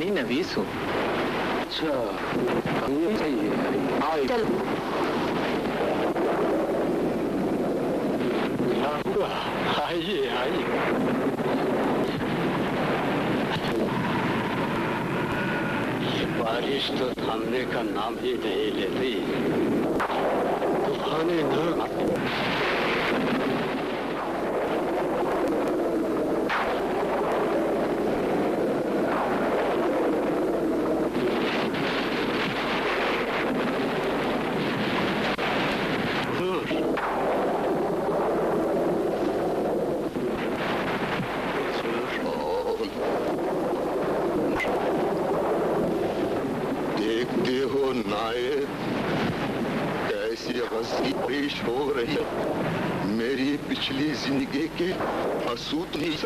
नहीं नवीस हूँ। अच्छा ये सही है। चल आइए आइए। ये बारिश तो थामने का नाम ही नहीं लेती। तूफाने न हो रही मेरी पिछली जिंदगी के असूत नहीं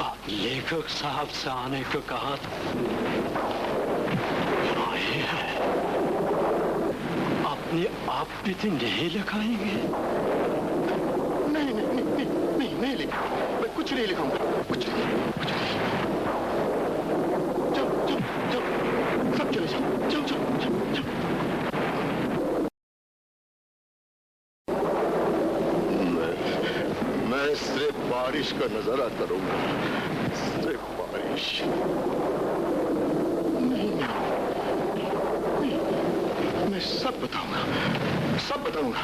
आप लेखक साहब से आने को कहा था। आए हैं। अपनी आप भी तो नहीं लिखाएंगे? नहीं लिखा। मैं कुछ नहीं लिखूंगा। कुछ नहीं। सब चले जाओ। मैं सिर्फ बारिश का नजारा करूंगा। सिर्फ बारिश। नहीं, मैं सब बताऊंगा। सब बताऊंगा।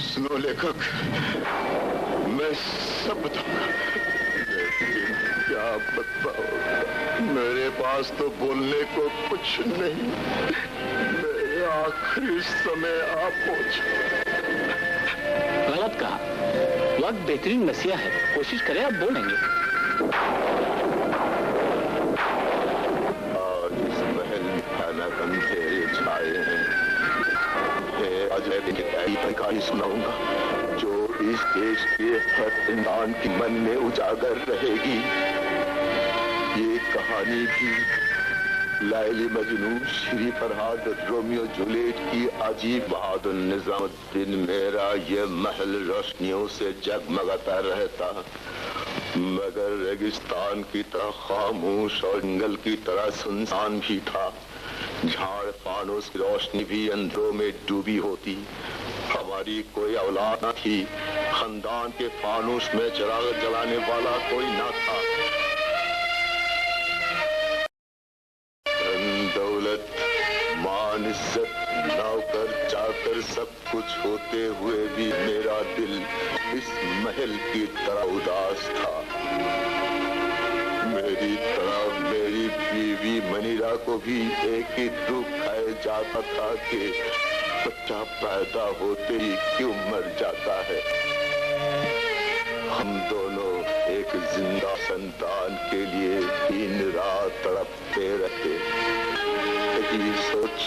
सुनो लेखक, मैं सब बताऊंगा। लेकिन क्या बताऊंगा? मेरे पास तो बोलने को कुछ नहीं। मेरे आखिरी समय आ पहुंचा। गलत कहा। वक्त बेहतरीन नसीहा है। कोशिश करें, आप बोलेंगे। आज इस महल में भयानक अंधेरे छाए हैं। आज मैं एक कहानी सुनाऊंगा जो इस देश के हर इंसान के मन में उजागर रहेगी। ये कहानी भी लैली मजनू, श्री फरहाद, रोमियो जूलियट की अजीब बहादुर निजामुद्दीन। मेरा ये महल रोशनियों से जगमगाता रहता, मगर रेगिस्तान की तरह खामोश और जंगल की तरह सुनसान भी था। झाड़ फानूस की रोशनी भी अंधेरों में डूबी होती। हमारी कोई औलाद न थी। खानदान के फानूस में चिराग जलाने वाला कोई न था। दौलत, मान, इज्जत, नौकर चाकर सब कुछ होते हुए भी मेरा दिल इस महल की तरह उदास था। मेरी तरह मेरी बीवी मनीरा को भी एक ही दुख खाए जाता था कि बच्चा पैदा होते ही क्यों मर जाता है। हम दोनों एक जिंदा संतान के लिए दिन रात तड़पते रहते। यही सोच,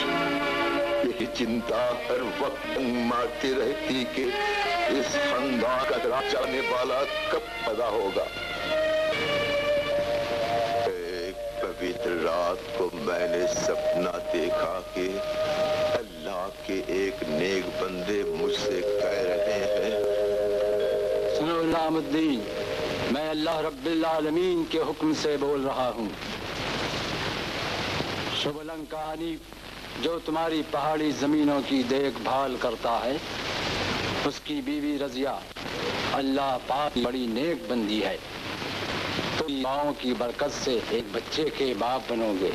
यही चिंता हर वक्त मारती रहती कि इस खानदान का जाने वाला कब पैदा होगा। पवित्र रात को मैंने सपना देखा कि अल्लाह के एक नेक बंदे मुझसे कह रहे हैं, सुनो निजामुद्दीन, मैं अल्लाह रब्बिल आलमीन के हुक्म से बोल रहा हूँ। शुभलंग कहानी जो तुम्हारी पहाड़ी जमीनों की देखभाल करता है, उसकी बीवी रजिया अल्लाह पाक बड़ी नेक बंदी है। माओ की बरकत से एक बच्चे के बाप बनोगे।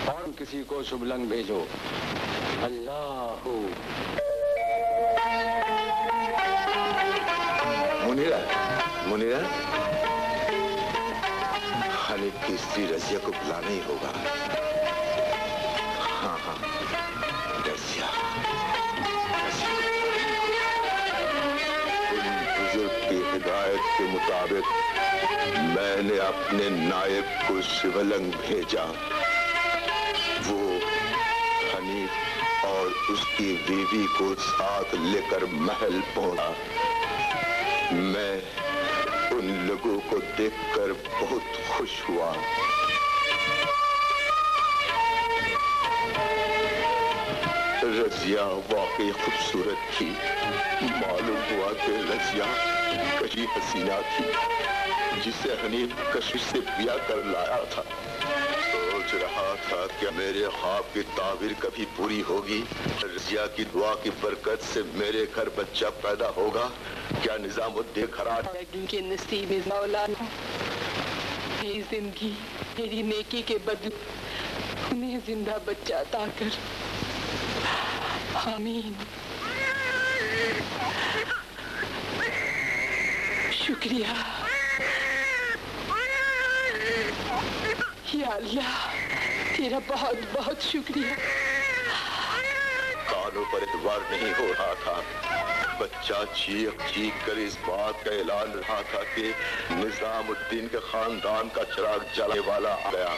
और किसी को शुभलंग भेजो। अल्लाह। मुनीरा, हनीफ की स्त्री रजिया को बुलाना ही होगा। हाँ, रजिया। उन बुजुर्ग की हिदायत के मुताबिक मैंने अपने नायब को शिवलंग भेजा। वो हनीफ और उसकी बीवी को साथ लेकर महल पहुंचा। मैं उन लोगों को देखकर बहुत खुश हुआ। रजिया वाकई खूबसूरत थी। मालूम हुआ कि रजिया कहीं हसीना थी जिसे हनीफ कशिश से ब्याह कर लाया था। सोच रहा था कि मेरे ख्वाब की ताबीर कभी पूरी होगी। रजिया की दुआ की बरकत से मेरे घर बच्चा पैदा होगा। क्या निजामुद्दीन खराज के नसीब मौलाना, मेरी जिंदगी मेरी नेकी के बदले उन्हें जिंदा बच्चा अता कर। आमीन। शुक्रिया या अल्लाह, तेरा बहुत बहुत शुक्रिया। कानों पर एतबार नहीं हो रहा था। बच्चा चीख चीख कर इस बात का ऐलान रहा था कि निजामुद्दीन के खानदान का चिराग जलाने वाला आ गया।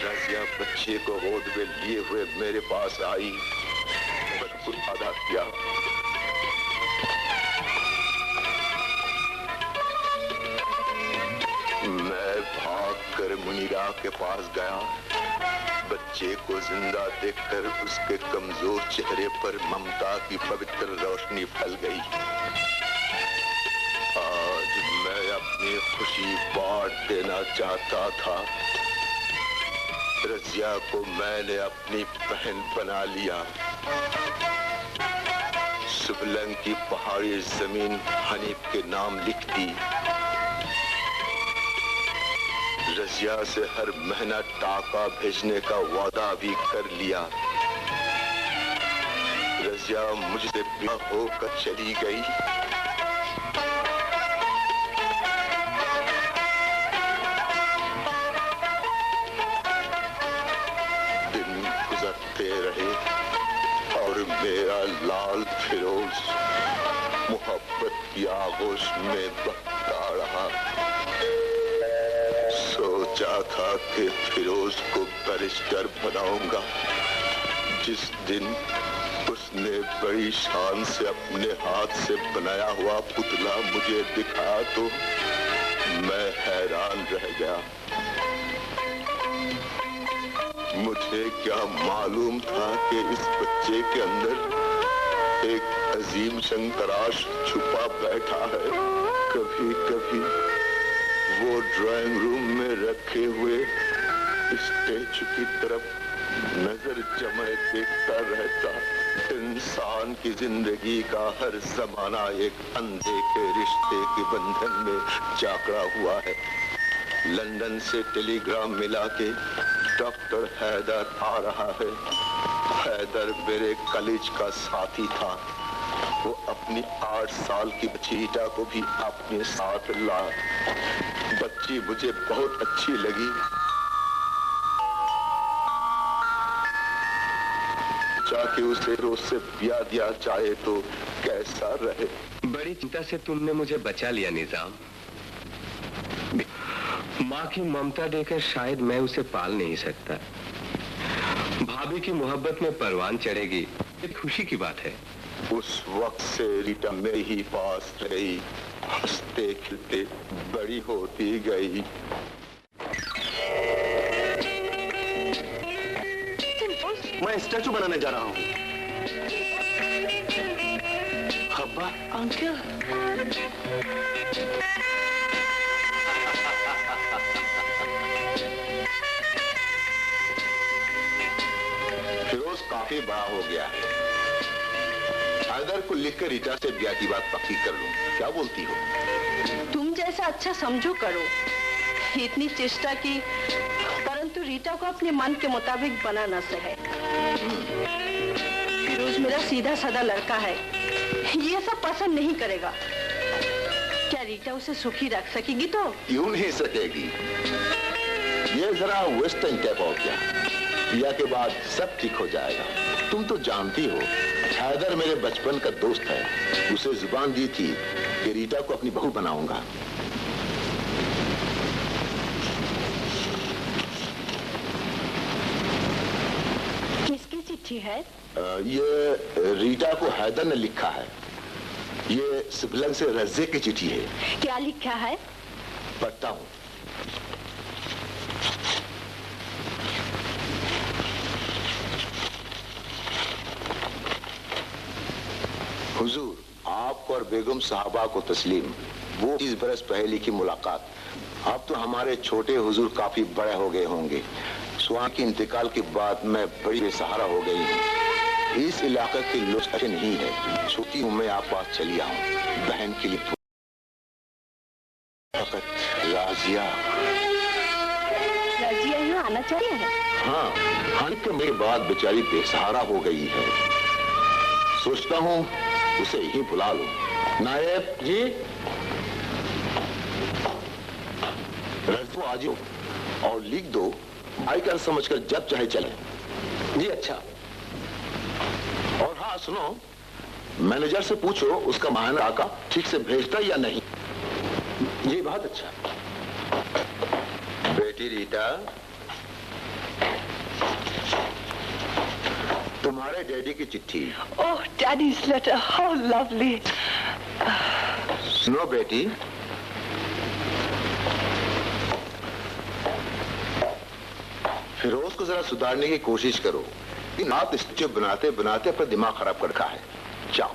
रजिया बच्चे को गोद में लिए हुए मेरे पास आई, बच्चे अदा किया। मैं भाग कर मुनीरा के पास गया। बच्चे को जिंदा देखकर उसके कमजोर चेहरे पर ममता की पवित्र रोशनी फैल गई। आज मैं अपनी खुशी बांट देना चाहता था। रजिया को मैंने अपनी बहन बना लिया। सुबलंग की पहाड़ी जमीन हनीफ के नाम लिख दी। रजिया से हर महीना टाका भेजने का वादा भी कर लिया। रजिया मुझसे ब्याह होकर चली गई। दिन गुजरते रहे और मेरा लाल फिरोज मोहब्बत की आगोश में बहता रहा। सोचा था कि फिरोज को बैरिस्टर बनाऊंगा। जिस दिन उसने बड़ी शान से अपने हाथ से बनाया हुआ पुतला मुझे दिखाया तो मैं हैरान रह गया। मुझे क्या मालूम था कि इस बच्चे के अंदर एक अजीम शंकराश छुपा बैठा है। कभी कभी वो ड्राइंग रूम में रखे हुए स्टैचू की तरफ नजर जमाए देखता रहता। इंसान की जिंदगी का हर जमाना एक अनदेखे रिश्ते के बंधन में जाकड़ा हुआ है। लंदन से टेलीग्राम मिला के डॉक्टर हैदर आ रहा है। हैदर मेरे कॉलेज का साथी था। वो अपनी 8 साल की बच्चीटा को भी अपने साथ ला। बच्ची मुझे बहुत अच्छी लगी। चाहे उसे रोज से ब्याह दिया जाए तो कैसा रहे। बड़ी चिंता से तुमने मुझे बचा लिया निजाम। माँ की ममता देकर शायद मैं उसे पाल नहीं सकता। भाभी की मोहब्बत में परवान चढ़ेगी, एक खुशी की बात है। उस वक्त से रीटा मेरे ही पास रही। हंसते खिलते बड़ी होती गई। मैं स्टैचू बनाने जा रहा हूँ। अब्बा, अंकल। फिरोज काफी बड़ा हो गया है। हैदर को लिखकर रीटा से ब्याह की बात पक्की कर लूं। क्या बोलती हो? तुम जैसा अच्छा समझो करो। इतनी चेष्टा की परंतु रीटा को अपने मन के मुताबिक बना न सके। फिरोज मेरा सीधा साधा लड़का है, ये सब पसंद नहीं करेगा। क्या रीटा उसे सुखी रख सकेगी? तो क्यों नहीं सकेगी? ये जरा वेस्टर्न टाइप हो गया। ब्याह के बाद सब ठीक हो जाएगा। तुम तो जानती हो हैदर मेरे बचपन का दोस्त है। उसे जुबान दी थी कि रीटा को अपनी बहू बनाऊंगा। किसकी चिट्ठी है? ये रीटा को हैदर ने लिखा है। ये सिबलंग से रज़े की चिट्ठी है। क्या लिखा है? पढ़ता हूँ। हुजूर, आपको और बेगम साहबा को तस्लीम। वो 20 बरस पहले की मुलाकात। अब तो हमारे छोटे हुजूर काफी बड़े हो गए होंगे। स्वामी के इंतकाल के बाद मैं बड़ी बेसहारा हो गई हूँ। इस इलाके के लोग अच्छे नहीं है। सोचती हूँ मैं आप पास चली आऊँ बहन के लिए। राजिया यहाँ आना चाहती है? हाँ, हानि के मेरे बाद बेचारी बेसहारा हो गई है। सोचता हूँ उसे ही बुला लूं। नायब जी, रजू आ जाओ और लिख दो आईकर समझकर जब चाहे चले। जी अच्छा। और हाँ सुनो, मैनेजर से पूछो उसका माहना आका ठीक से भेजता या नहीं। जी बहुत अच्छा। बेटी रीटा, तुम्हारे डैडी की चिट्ठी। Oh, Daddy's letter. How lovely. सुनो बेटी, फिरोज को जरा सुधारने की कोशिश करो। इन आप स्टेचू बनाते बनाते अपना दिमाग खराब कर रखा है। जाओ।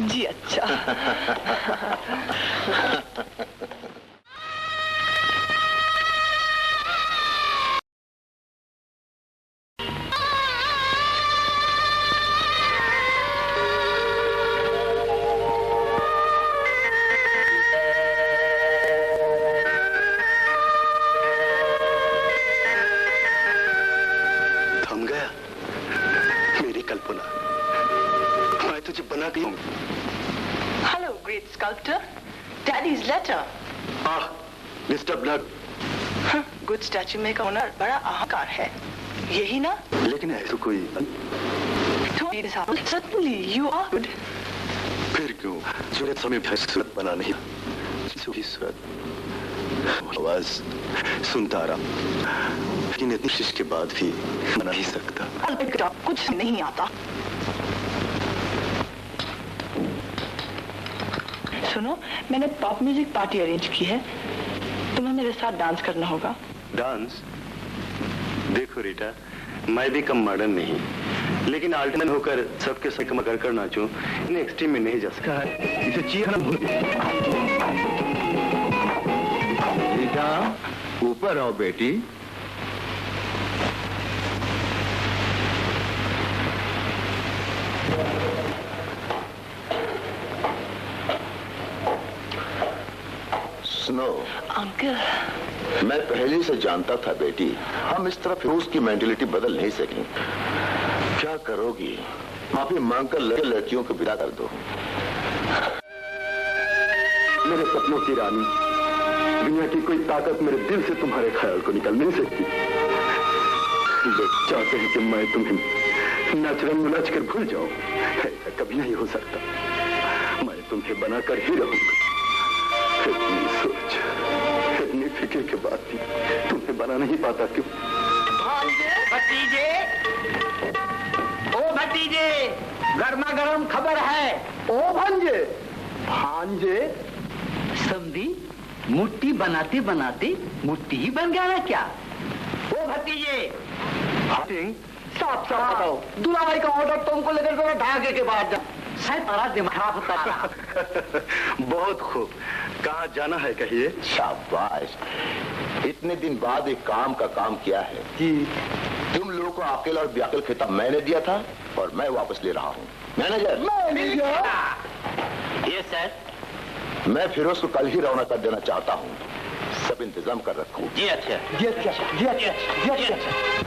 जी अच्छा। Hello, great sculptor. Daddy's letter. Mister blood. Good statue maker होना बड़ा अहंकार है, यही ना? लेकिन ऐसा कोई Certainly, you are good. फिर क्यों सूरत समय भी सूरत बना नहीं। सूरत आवाज सुनता रहा, लेकिन इतनी कोशिश के बाद भी बना नहीं सकता। कुछ नहीं आता। सुनो, मैंने पॉप म्यूजिक पार्टी अरेंज की है, तुम्हें मेरे साथ डांस करना होगा। डांस? देखो रीटा, मैं भी कम मॉडर्न नहीं, लेकिन आल्टरनेट होकर सबके साथ कम कर नाचूं, इन एक्सट्रीम में नहीं जा सकता। इसे चीखना भूल। रीटा, ऊपर आओ बेटी। सुनो अंकल, मैं पहले से जानता था बेटी, हम इस तरह फिरोज की मेंटलिटी बदल नहीं सकें। क्या करोगी? माफी मांगकर लड़कियों को विदा कर दो। मेरे सपनों की रानी, दुनिया की कोई ताकत मेरे दिल से तुम्हारे ख्याल को निकल नहीं सकती। लोग चाहते हैं कि मैं तुम्हें नाच कर भूल जाऊं, ऐसा कभी नहीं हो सकता। मैं तुम्हें बनाकर ही रहूंगा। इतनी सोच, इतनी फिक्र के बाद भी तुम्हें बना नहीं पाता क्यों? भतीजे, ओ भतीजे, गर्मा गर्म खबर है। ओ भांजे, भांजे, समझी, मुट्ठी बनाते बनाते मुट्ठी ही बन गया ना क्या? ओ भतीजे, साफ साफ बताओ, दूल्हा भाई का ऑर्डर तुमको लेकर जरा ढाके के बाद जा। शायद बड़ा दिमाग खराब होता। बहुत खूब, कहाँ जाना है कहिए? शाबाश, इतने दिन बाद एक काम का काम किया है जी। तुम लोगों को अकेला और बेअकल खिताब मैंने दिया था और मैं वापस ले रहा हूँ। मैनेजर, ये सर, मैं फिरोज को कल ही रवाना कर देना चाहता हूँ। सब इंतजाम कर रखो। जी अच्छा, जी अच्छा, जी अच्छा, जी अच्छा।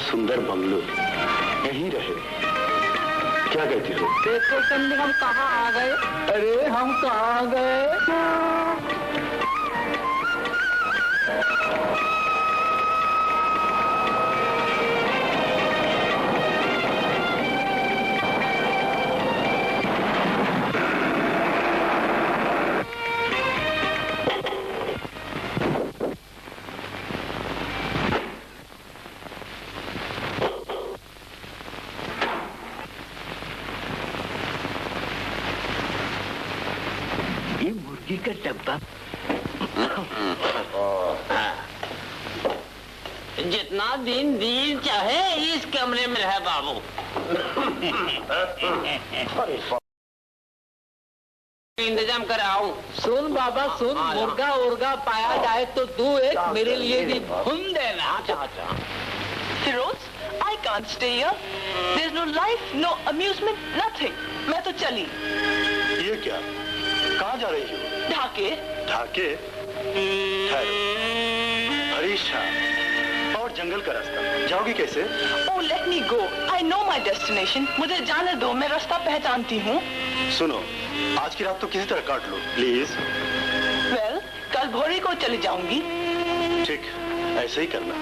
सुंदर बंगलो, यहीं रहे। क्या कहती हो? देखो समझे हम कहाँ आ गए। अरे हम कहाँ आ गए? का डब्बा। जितना दिन चाहे इस कमरे में रहे बाबू। इंतजाम कर आऊं। सुन बाबा सुन, मुर्गा उर्गा पाया जाए तो दो एक मेरे लिए भी भून देना। Firoz, I can't stay here. There's no life, no amusement, nothing. मैं तो चली। ये क्या? कहाँ जा रही हो? ढाके। ढाके? हरीशा और जंगल का रास्ता, जाओगी कैसे? Oh, let me go. I know my destination. मुझे जाने दो, मैं रास्ता पहचानती हूँ। सुनो, आज की रात तो किसी तरह काट लो, प्लीज। Well, कल भोरे को चली जाऊंगी। ठीक, ऐसे ही करना।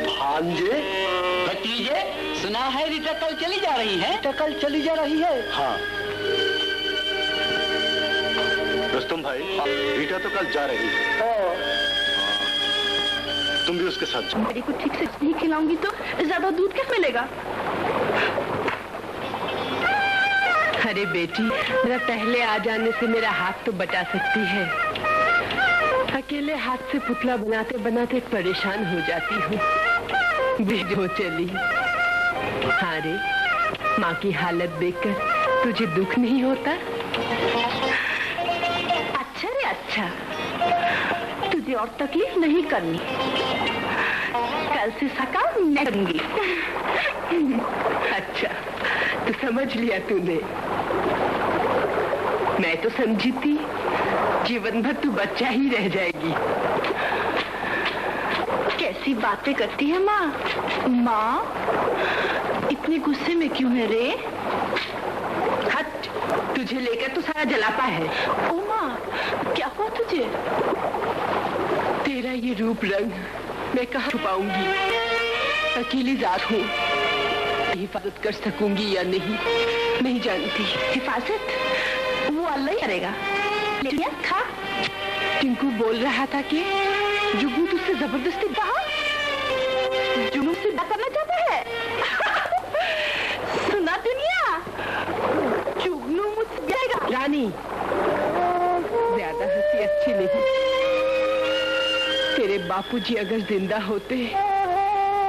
भांजे, भतीजे, सुना है रीटा कल चली जा रही है? रीटा कल चली जा रही है? हाँ। रुस्तम भाई, रीटा तो कल जा रही है। तुम भी उसके साथ जाओ। बड़ी को ठीक से नहीं खिलाऊंगी तो ज्यादा दूध कैसे मिलेगा? अरे बेटी, मेरा पहले आ जाने से मेरा हाथ तो बचा सकती है। अकेले हाथ से पुतला बनाते बनाते परेशान हो जाती हूँ। भेजो चली। हाँ रे, माँ की हालत देखकर तुझे दुख नहीं होता? अच्छा रे अच्छा, तुझे और तकलीफ नहीं करनी। कल से सकाल मैं करूंगी। अच्छा, तो समझ लिया तूने। मैं तो समझी थी जीवन भर तू बच्चा ही रह जाएगी। कैसी बातें करती है माँ? माँ, इतने गुस्से में क्यों है रे? हट, तुझे लेकर तो सारा जलापा है। ओ माँ, क्या हुआ तुझे? तेरा ये रूप रंग मैं कहाँ छुपाऊंगी? अकेली जात हूँ, हिफाजत कर सकूंगी या नहीं जानती। हिफाजत वो अल्लाह ही करेगा। ले लिया, खा। टिंकू बोल रहा था कि जुगनू तुझसे जबरदस्ती कहा। जुगनू से बात करना चाहता है। सुना दुनिया, जुगनू मुझसे जाएगा। रानी, ज्यादा हंसी अच्छी नहीं। तेरे बापूजी अगर जिंदा होते,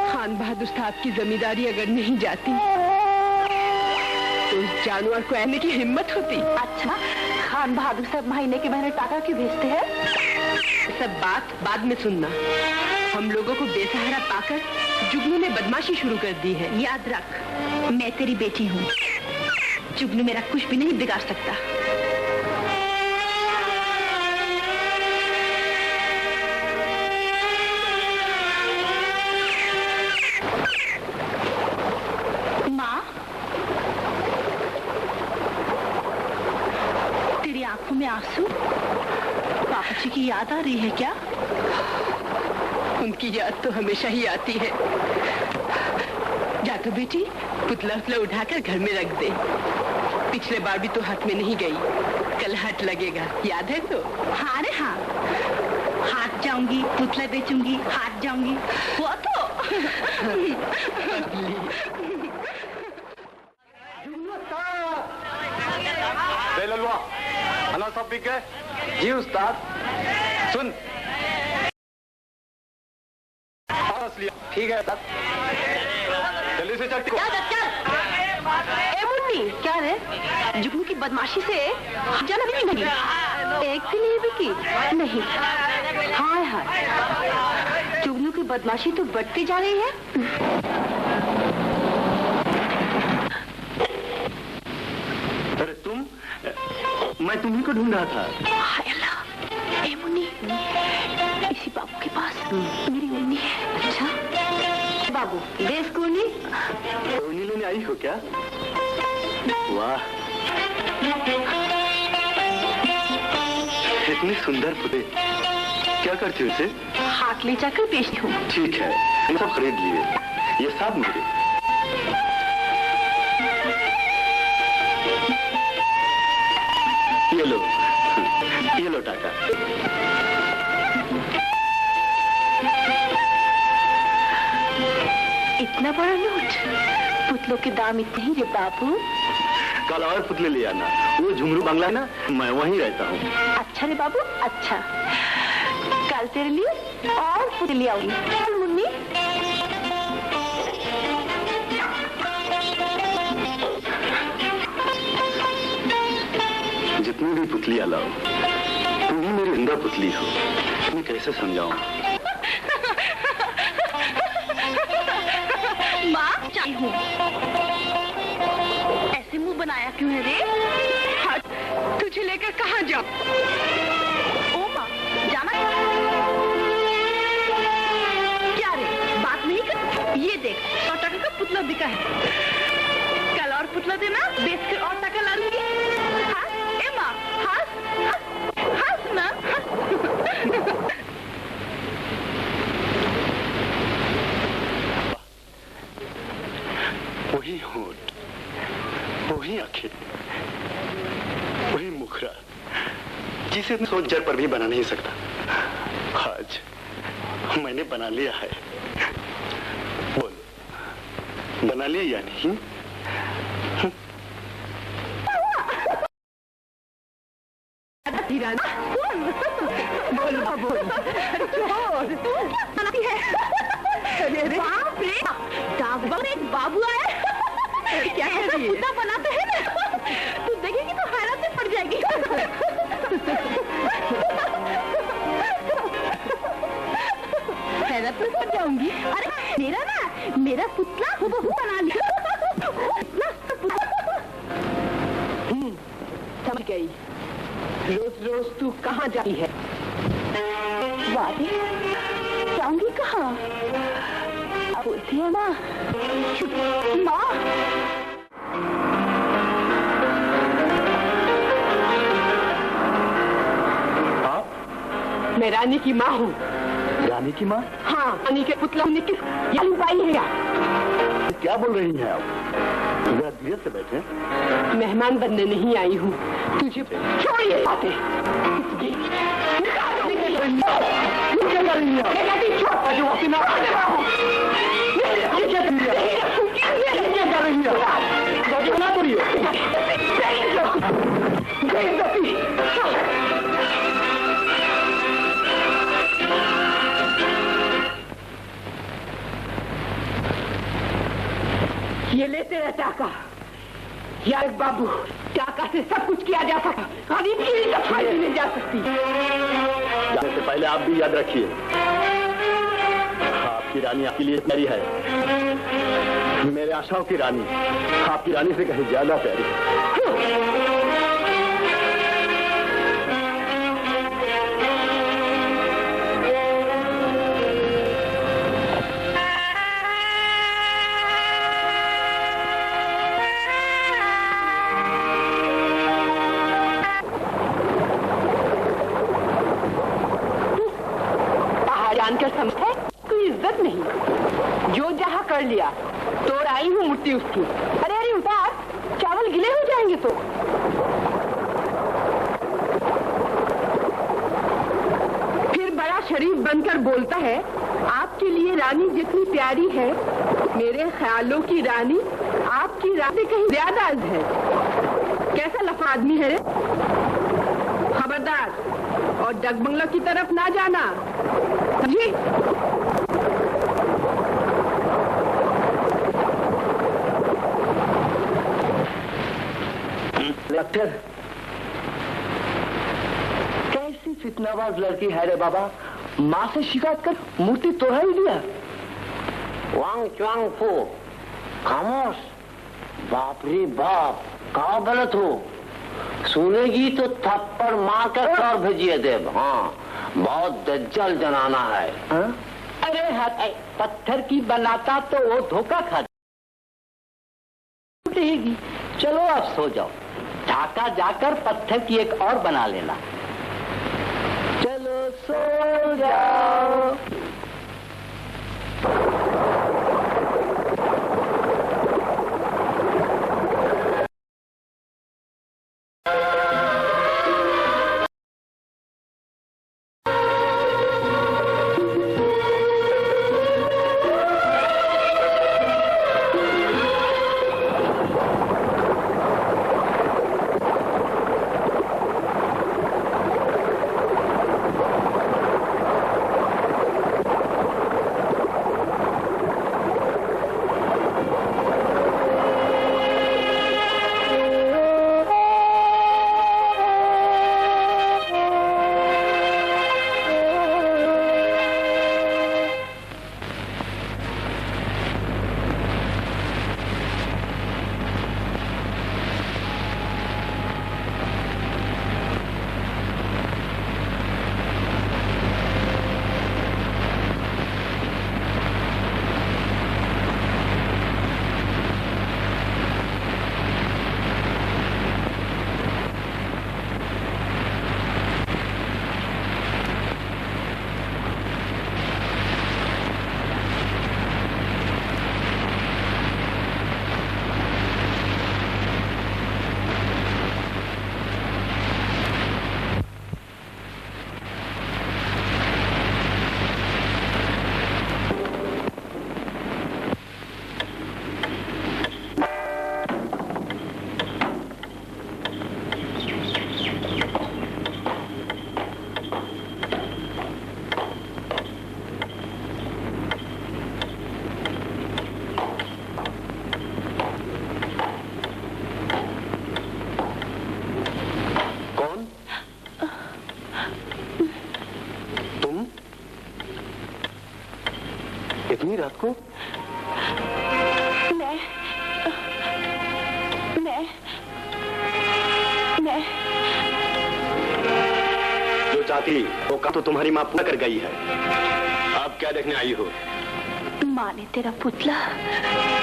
खान बहादुर साहब की जमींदारी अगर नहीं जाती, तो उस जानवर को आने की हिम्मत होती। अच्छा, खान बहादुर साहब महीने के महीने टाका क्यों भेजते हैं? सब बात बाद में सुनना। हम लोगों को बेसहारा पाकर जुगनू ने बदमाशी शुरू कर दी है। याद रख, मैं तेरी बेटी हूँ। जुगनू मेरा कुछ भी नहीं बिगाड़ सकता। माँ, तेरी आंखों में आंसू? पापा जी की याद आ रही है क्या? उनकी याद तो हमेशा ही आती है। जा तो बेटी, पुतला उठाकर घर में रख दे। पिछले बार भी तो हाथ में नहीं गई, कल हाथ लगेगा, याद है तो? हाँ रे हाँ, हाथ जाऊंगी, पुतला बेचूंगी, हाथ जाऊंगी, हुआ तो। ललवा, अनार साहब बिक गए? जी उस्ताद। सुन, ठीक है उस्ताद, जल्दी से चल। ए मुन्नी, क्या रे? जुगनू की बदमाशी से जाना भी नहीं, एक भी नहीं बिकी। नहीं, हाय हाय, जुगनू की बदमाशी तो बढ़ती जा रही है। अरे तुम, मैं तुम्ही को ढूंढ रहा था। हाय अल्लाह, ए मुन्नी, इसी बाबू के पास मेरी मुन्नी है। अच्छा बाबू, देश कोनी लेने आई हो क्या? वाह, इतनी सुंदर फुटे, क्या करती हो इसे? हाथ ले जाकर बेचती हूँ। ठीक है, ये सब खरीद लिए, ये सब मेरे। ये लो टाका। इतना बड़ा नोट? पुतलों के दाम इतने ही रे बाबू। कल और पुतले ले आना। वो झुमरू बंगला है ना, मैं वहीं रहता हूँ। अच्छा रे बाबू, अच्छा। कल तेरे लिए और पुतले ले आऊंगी। चल मुन्नी। जितनी भी पुतलियां लाओ, तुम ही मेरी जिंदा पुतली हो। मैं कैसे समझाऊं? माँ चाही हूँ। ऐसे मुंह बनाया क्यों है रे? हट, तुझे लेकर कहाँ जाऊं? ओ माँ, जाना क्या रे? बात नहीं कर। ये देख, 100 टका का पुतला बिका है। कल और पुतला देना, बेच कर और टका ला लूंगी। हाँ, ए माँ, हंस, हंस, हंस ना। वही होंठ, वही आंखें, वही मुखरा, जिसे मैं सोच जर पर भी बना नहीं सकता, आज मैंने बना लिया है। बोल, बना लिया या नहीं? बोल बोल, बाप रे, डाकबम एक बाबू आया। क्या ऐसा पुतला बनाते हैं ना, तू देखेगी तो हैरत में पड़ जाएगी। हैरत में पड़ जाऊंगी। अरे मेरा पुतला हूबहू बना लिया। समझ गई। रोज रोज तू कहाँ जाती है? वादी जाऊंगी कहाँ? बोलती है माँ। माँ, आप? मैं रानी की माँ हूँ। रानी की माँ? हाँ, रानी के पुतला ने किस यही पाई है क्या? क्या बोल रही हैं आप? जरा धीरे से बैठे। मेहमान बनने नहीं आई हूँ। तुझे छोड़िए बातें। ये लेते रहे टाका। यार बाबू, टाका से सब कुछ किया जा सकता, गरीब की सफाई नहीं जा सकती। जाने से पहले आप भी याद रखिए, आपकी रानी आपके लिए प्यारी है। मेरे आशाओं की रानी आपकी रानी से कहीं ज्यादा प्यारी। जानकर समझे कोई इज्जत नहीं, जो जहाँ कर लिया। तोड़ आई हूँ मुट्ठी उसकी। अरे अरे उतार, चावल गिले हो जाएंगे तो। फिर बड़ा शरीफ बनकर बोलता है आपके लिए रानी जितनी प्यारी है, मेरे ख्यालों की रानी आपकी रानी कहीं ज्यादा है। कैसा लफा आदमी है रे? खबरदार, और डगबंगला की तरफ ना जाना, समझी? डॉक्टर, कैसी फितनाबाज लड़की है रे बाबा। माँ से शिकायत कर मूर्ति तोड़ा ही दिया। वांग च्वांग फू, खामोश। बाप रे बाप, कहाँ गलत हो? सुनेगी तो थप्पड़ मार कर सौर भेजिए देव। हाँ, बहुत दज्जल जनाना है। अरे हाथ पत्थर की बनाता तो वो धोखा खा देगी। चलो आप सो जाओ, ढाका जाकर पत्थर की एक और बना लेना। चलो सो जाओ। इतनी रात को? मैं जो चाहती वो काम तो तुम्हारी माँ पूरा कर गई है। आप क्या देखने आई हो? माँ ने तेरा पुतला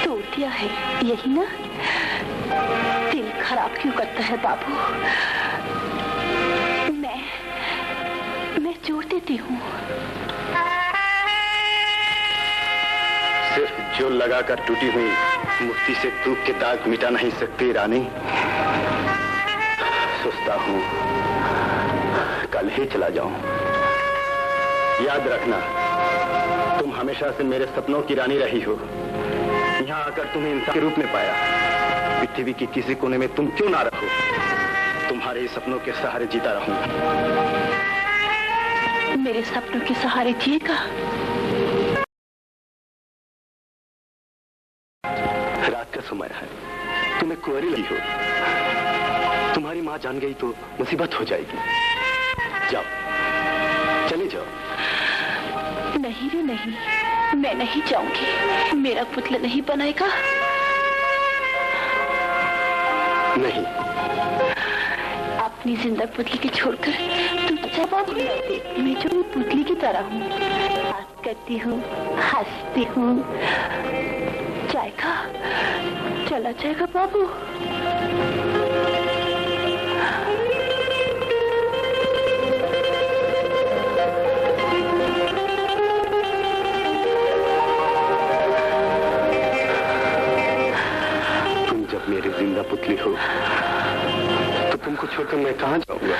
तोड़ दिया है, यही ना? दिल खराब क्यों करता है बाबू? मैं जोड़ देती हूँ। सिर्फ जो लगाकर टूटी हुई मुक्ति से धूप के दाग मिटा नहीं सकती रानी। सोचता हूँ कल ही चला जाऊं। याद रखना, तुम हमेशा से मेरे सपनों की रानी रही हो। यहाँ आकर तुम्हें इंसान के रूप में पाया। पृथ्वी के किसी कोने में तुम क्यों ना रखो, तुम्हारे सपनों के सहारे जीता रहूंगा। मेरे सपनों के सहारे जिएगा? रात का समय है, तुम्हें कुंवारी लगी हो। तुम्हारी माँ जान गई तो मुसीबत हो जाएगी। जाओ, चले जाओ। नहीं रे नहीं, मैं नहीं जाऊंगी। मेरा पुतला नहीं बनाएगा? नहीं। अपनी जिंदा पुतली की छोड़कर तुम जवाब देती। मैं जो पुतली की तरह हूँ, बात करती हूँ, हंसती हूँ। जाएगा, चला जाएगा बाबू। मेरी जिंदा पुतली हो तो तुमको छोड़कर मैं कहां जाऊंगा?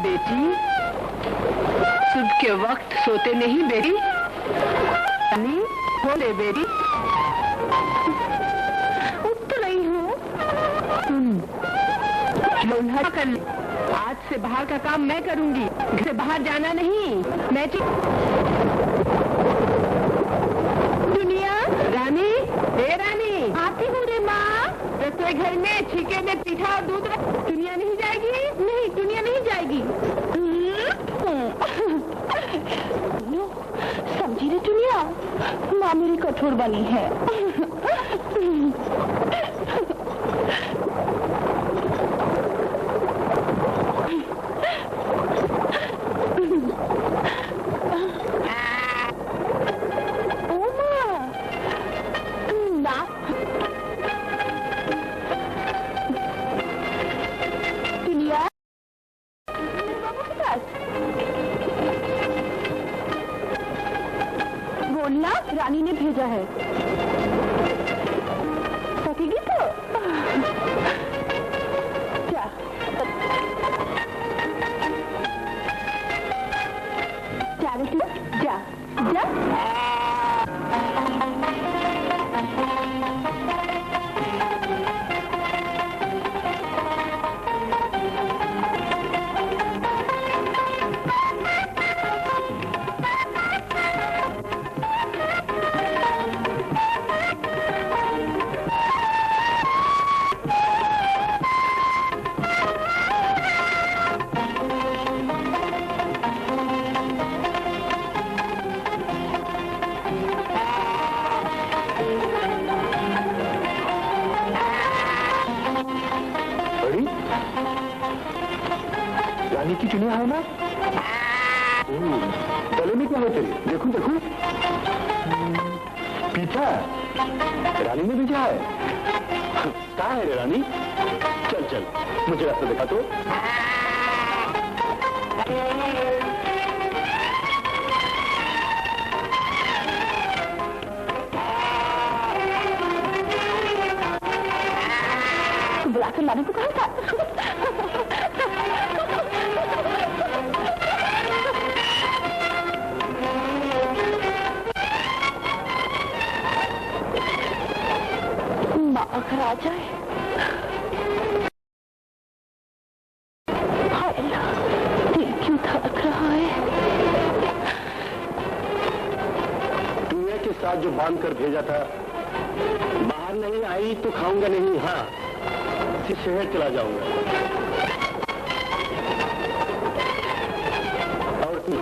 बेटी, सुबह के वक्त सोते नहीं बेटी? बोले बेटी, उठ तो रही हूँ। कर ले। आज से बाहर का काम मैं करूंगी, घर से बाहर जाना नहीं। मैं दुनिया रानी, हे रानी, आती हूँ रे माँ। रसोई घर में छीके में पीठा और दूध। दुनिया नहीं जाएगी? नहीं, दुनिया नहीं जाएगी। समझी रे दुनिया, माँ मेरी कठोर बनी है। रानी ने भेजा है। सकेगी तो क्या? जा बेटी, जा जा। की चिड़िया है ना? गले में क्या है तेरे? देखो देखो, पीछा रानी ने भेजा है। कहाँ है रे रानी? चल चल, मुझे रास्ता दिखा तो। बुलाकर लाने को कहा था। माँ अगर आ जाए। हाय अल्लाह, दिल क्यों धड़क रहा है? दुनिया के साथ जो बांध कर भेजा था, बाहर नहीं आई तो खाऊंगा नहीं। हाँ, शहर चला जाऊंगा। और तू?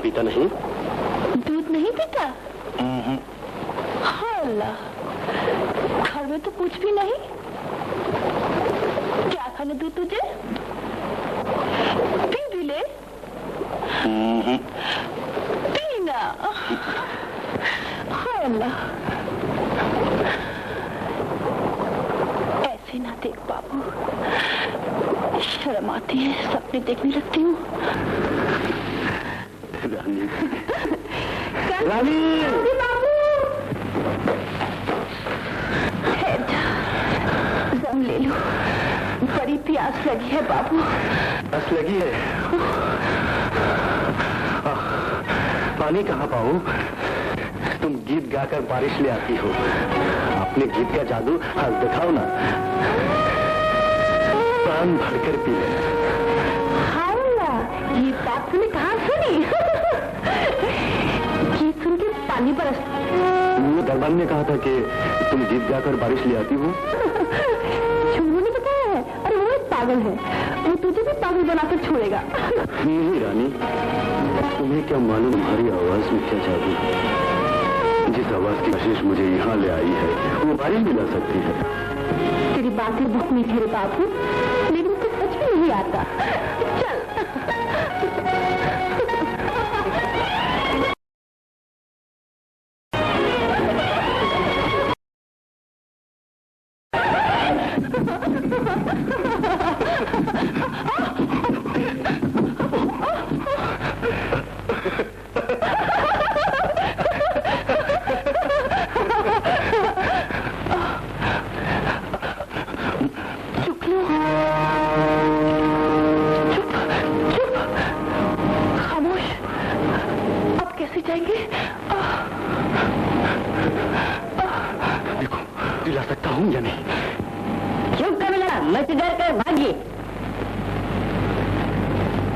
पीता नहीं? दूध नहीं पीता? हाँ अल्लाह, घर में तो कुछ भी नहीं। क्या खाने दूध तुझे? पी भी ले। पीना। हाँ अल्लाह, ऐसे ना देख बाबू, शर्म आती है, सपने देखने लगती हूँ। रानी, रानी, बाबू, दम ले लो, बड़ी प्यास लगी है बाबू। प्यास लगी है? पानी कहाँ पाऊँ? तुम गीत गाकर बारिश ले आती हो, अपने गीत का जादू आज दिखाओ ना, प्राण भरकर पी ले। हाँ अल्लाह, ये बात तूने कहाँ सुनी? गीत सुन के पानी बरस। दरबान ने कहा था कि तुम गीत गाकर बारिश ले आती हो। छुन्नू ने बताया है। अरे वो एक पागल है, वो तुझे भी पागल बनाकर छोड़ेगा। नहीं रानी, तुम्हें क्या मालूम हमारी आवाज में क्या जादू है। जिस आवाज की कोशिश मुझे यहाँ ले आई है, वो बारिश भी ला सकती है। तेरी बातें बहुत मीठी है बाबू, लेकिन कुछ सच भी नहीं आता। चल।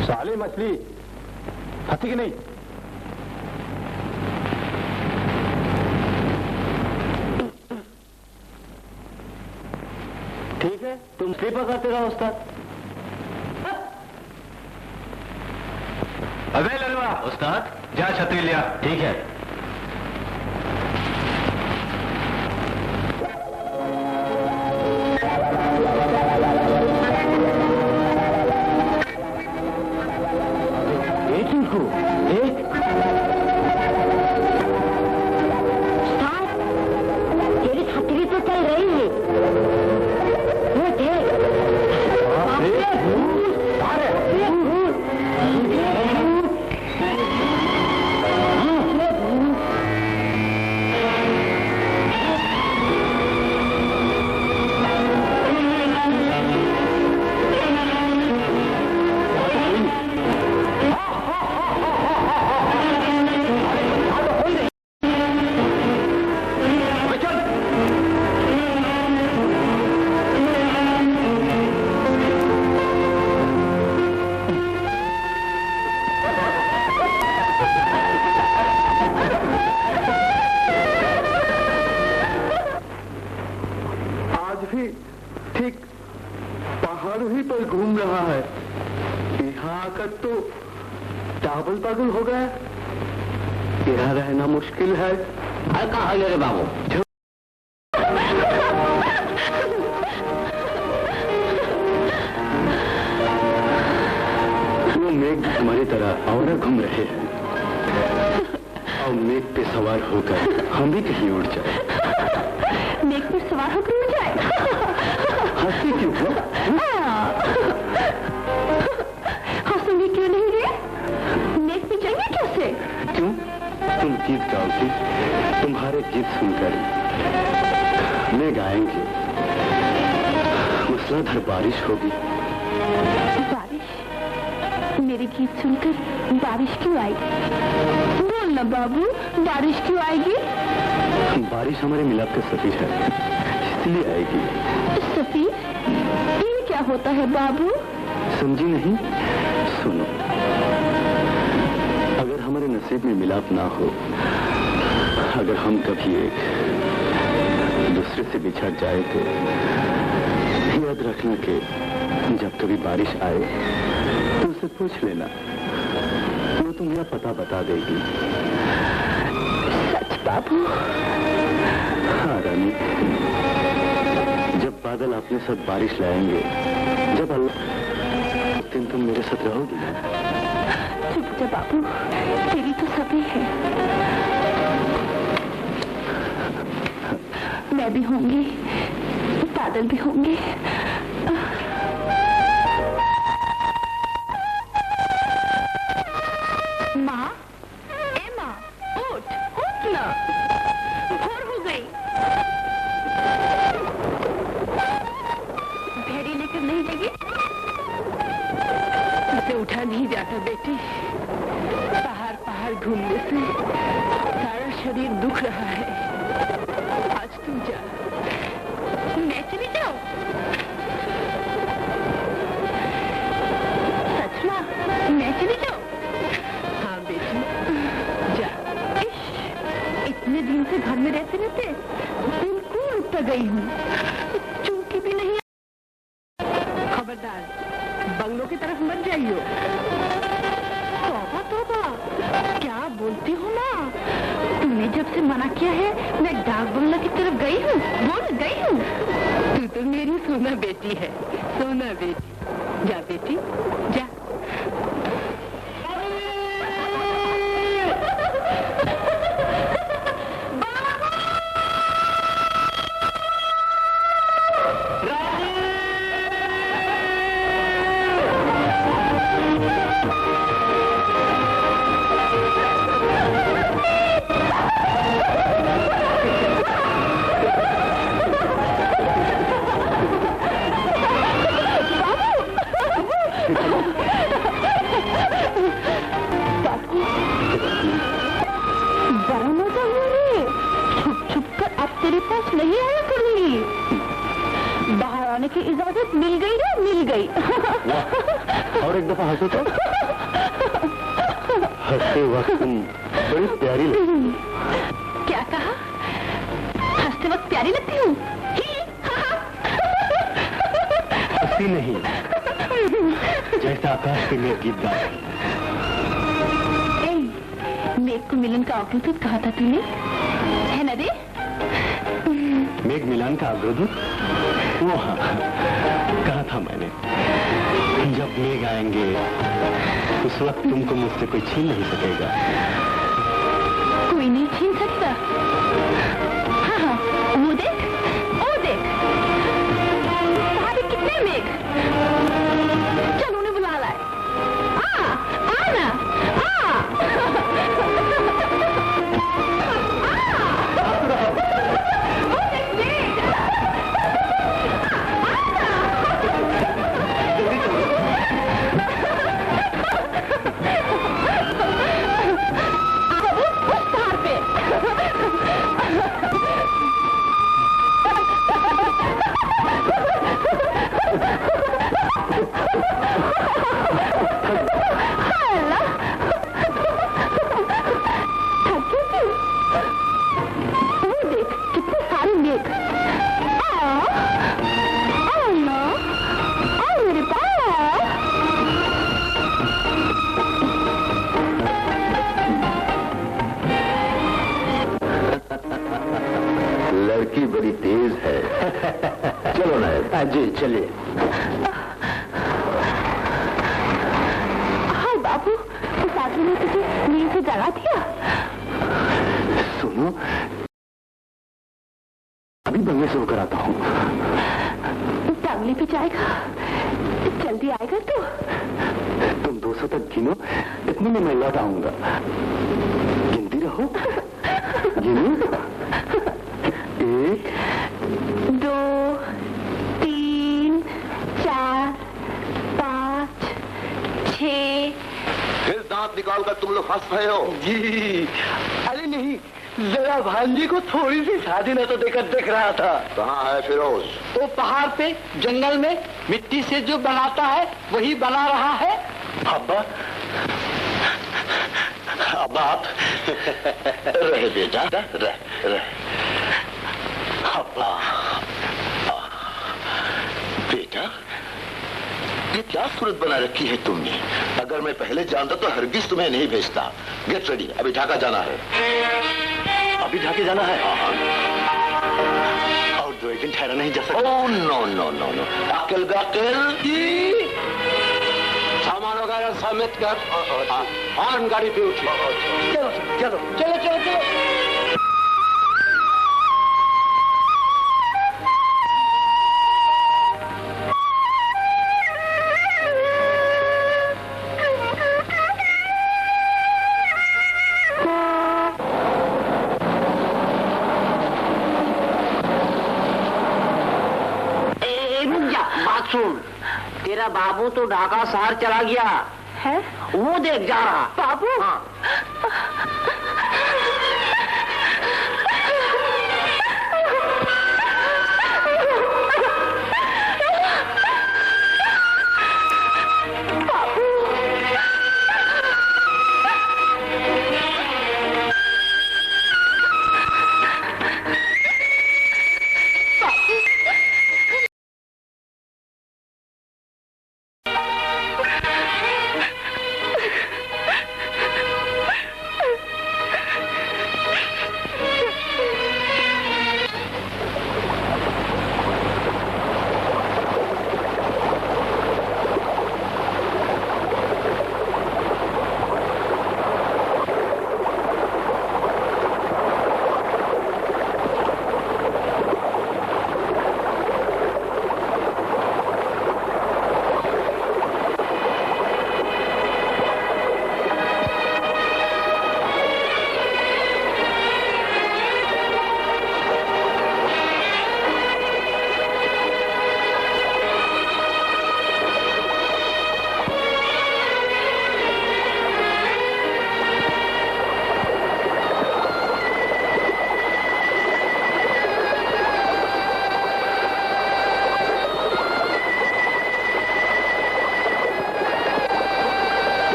साले मछली फंसी कि नहीं? तुम कृपा करते रहो उस्ताद। अबे ललवा, उस्ताद जा छतरी लिया। ठीक है। तेरी छतरी तो चल रही है। वो देख। ठीक पहाड़ ही पर घूम रहा है। यहाँ आकर तो पागल पागल हो गया। यहाँ रहना मुश्किल है। कहाँ है रे बाबू? वो मेघ हमारी तरह और घूम रहे हैं और मेघ पे सवार होकर हम भी कहीं उड़ जाए। मेघ पर सवार होकर उड़ जाए? हंसी क्यों हो? हंसेंगे क्यों नहीं रे? मेघ पे जाएंगे कैसे? क्यों? तुम गीत गाओगी, तुम्हारे गीत सुनकर मेघ आएंगे, मूसलाधार बारिश होगी। बारिश? मेरे गीत सुनकर बारिश क्यों आएगी? बोल ना बाबू, बारिश क्यों आएगी? बारिश हमारे मिलाप का सफीर है, इसलिए आएगी। सफीर? ये क्या होता है बाबू? समझी नहीं? सुनो, अगर हमारे नसीब में मिलाप ना हो, अगर हम कभी एक दूसरे से बिछड़ जाए तो याद रखना कि जब कभी बारिश आए तो उससे पूछ लेना, वो तुम्हें पता बता देगी। सच बाबू? हाँ रानी, जब बादल अपने साथ बारिश लाएंगे, जब अल्लाह, उस दिन तुम मेरे साथ रहोगी ना? चुप जा बाबू, तेरी तो सभी है। मैं भी होंगी, बादल भी होंगे। माँ, ए माँ, उठ, उठ ना, भोर हो गई। भेड़ी लेकर नहीं जगी? उसे उठा नहीं जाता बेटी। पहाड़ पहाड़ घूमने से सारा शरीर दुख रहा है। आज तुम जा। मैं चली जाऊं? सच माँ, मैं चली जाऊं? हाँ बेटी, जा। इतने दिन से घर में रहते रहते बिल्कुल उठता गई हूँ, चूकी भी नहीं। खबरदार, बंगलों की तरफ मत जाइयो। तौबा तौबा, क्या बोलती हो माँ? तूने जब से मना किया है, मैं डाक बंगला की तरफ गई हूँ। बोल, गई हूँ। तू तो मेरी सोना बेटी है, सोना बेटी। जा बेटी, जा। तेरे पास नहीं आया करूंगी। बाहर आने की इजाजत मिल गई ना, मिल गई। और एक दफा हंसो तो। हंसते वक्त तुम बड़ी प्यारी लगती। क्या कहा? हंसते वक्त प्यारी लगती हूँ? ऐसी नहीं जैसा आकाश पे मेघ गीत गा रही। मेघ को मिलन का अग्रदूत कहा था तूने, है ना रे? मेघ मिलन का अग्रदूत? वो हाँ, कहा था मैंने। जब मेघ आएंगे उस वक्त तुमको मुझसे कोई छीन नहीं सकेगा। कोई नहीं छीन सकता। हाँ हाँ, वो देख, कितने मेघ। चल उन्हें बुला लाए। आना, लड़की बड़ी तेज है। चलो ना जी, चलिए। हाँ बाबू, उस आदमी ने तुझे नींद से जगा दिया? सुनो, अभी बंगले से होकर आता हूँ। बंगले पे जाएगा? जल्दी आएगा तो? तुम 200 तक गिनो, इतने में मैं लौट आऊंगा। गिनती रहो। गिनो। 1 2 3 4 5 6। फिर दांत निकाल कर तुम लोग हंस रहे हो? जी, अरे नहीं, जरा भांजी को थोड़ी सी शादी न तो देकर देख रहा था। कहाँ है फिरोज? वो पहाड़ पे जंगल में मिट्टी से जो बनाता है वही बना रहा है। अब्बा, अब्बा आप रहे बेटा, रह। अब्बा, बेटा ये क्या सूरत बना रखी है तुमने? अगर मैं पहले जानता तो हरगिज तुम्हें नहीं भेजता। गेट रेडी, अभी ढाका जाना है। अभी ढाके जाना है? हाँ। और 2 दिन ठहरा नहीं जा सकता? Oh no. अकेल सामान वगैरह समेट कर हॉर्न गाड़ी पे उठी। चलो। सुन, तेरा बाबू तो ढाका शहर चला गया है। वो देख जा रहा। बाबू? हाँ।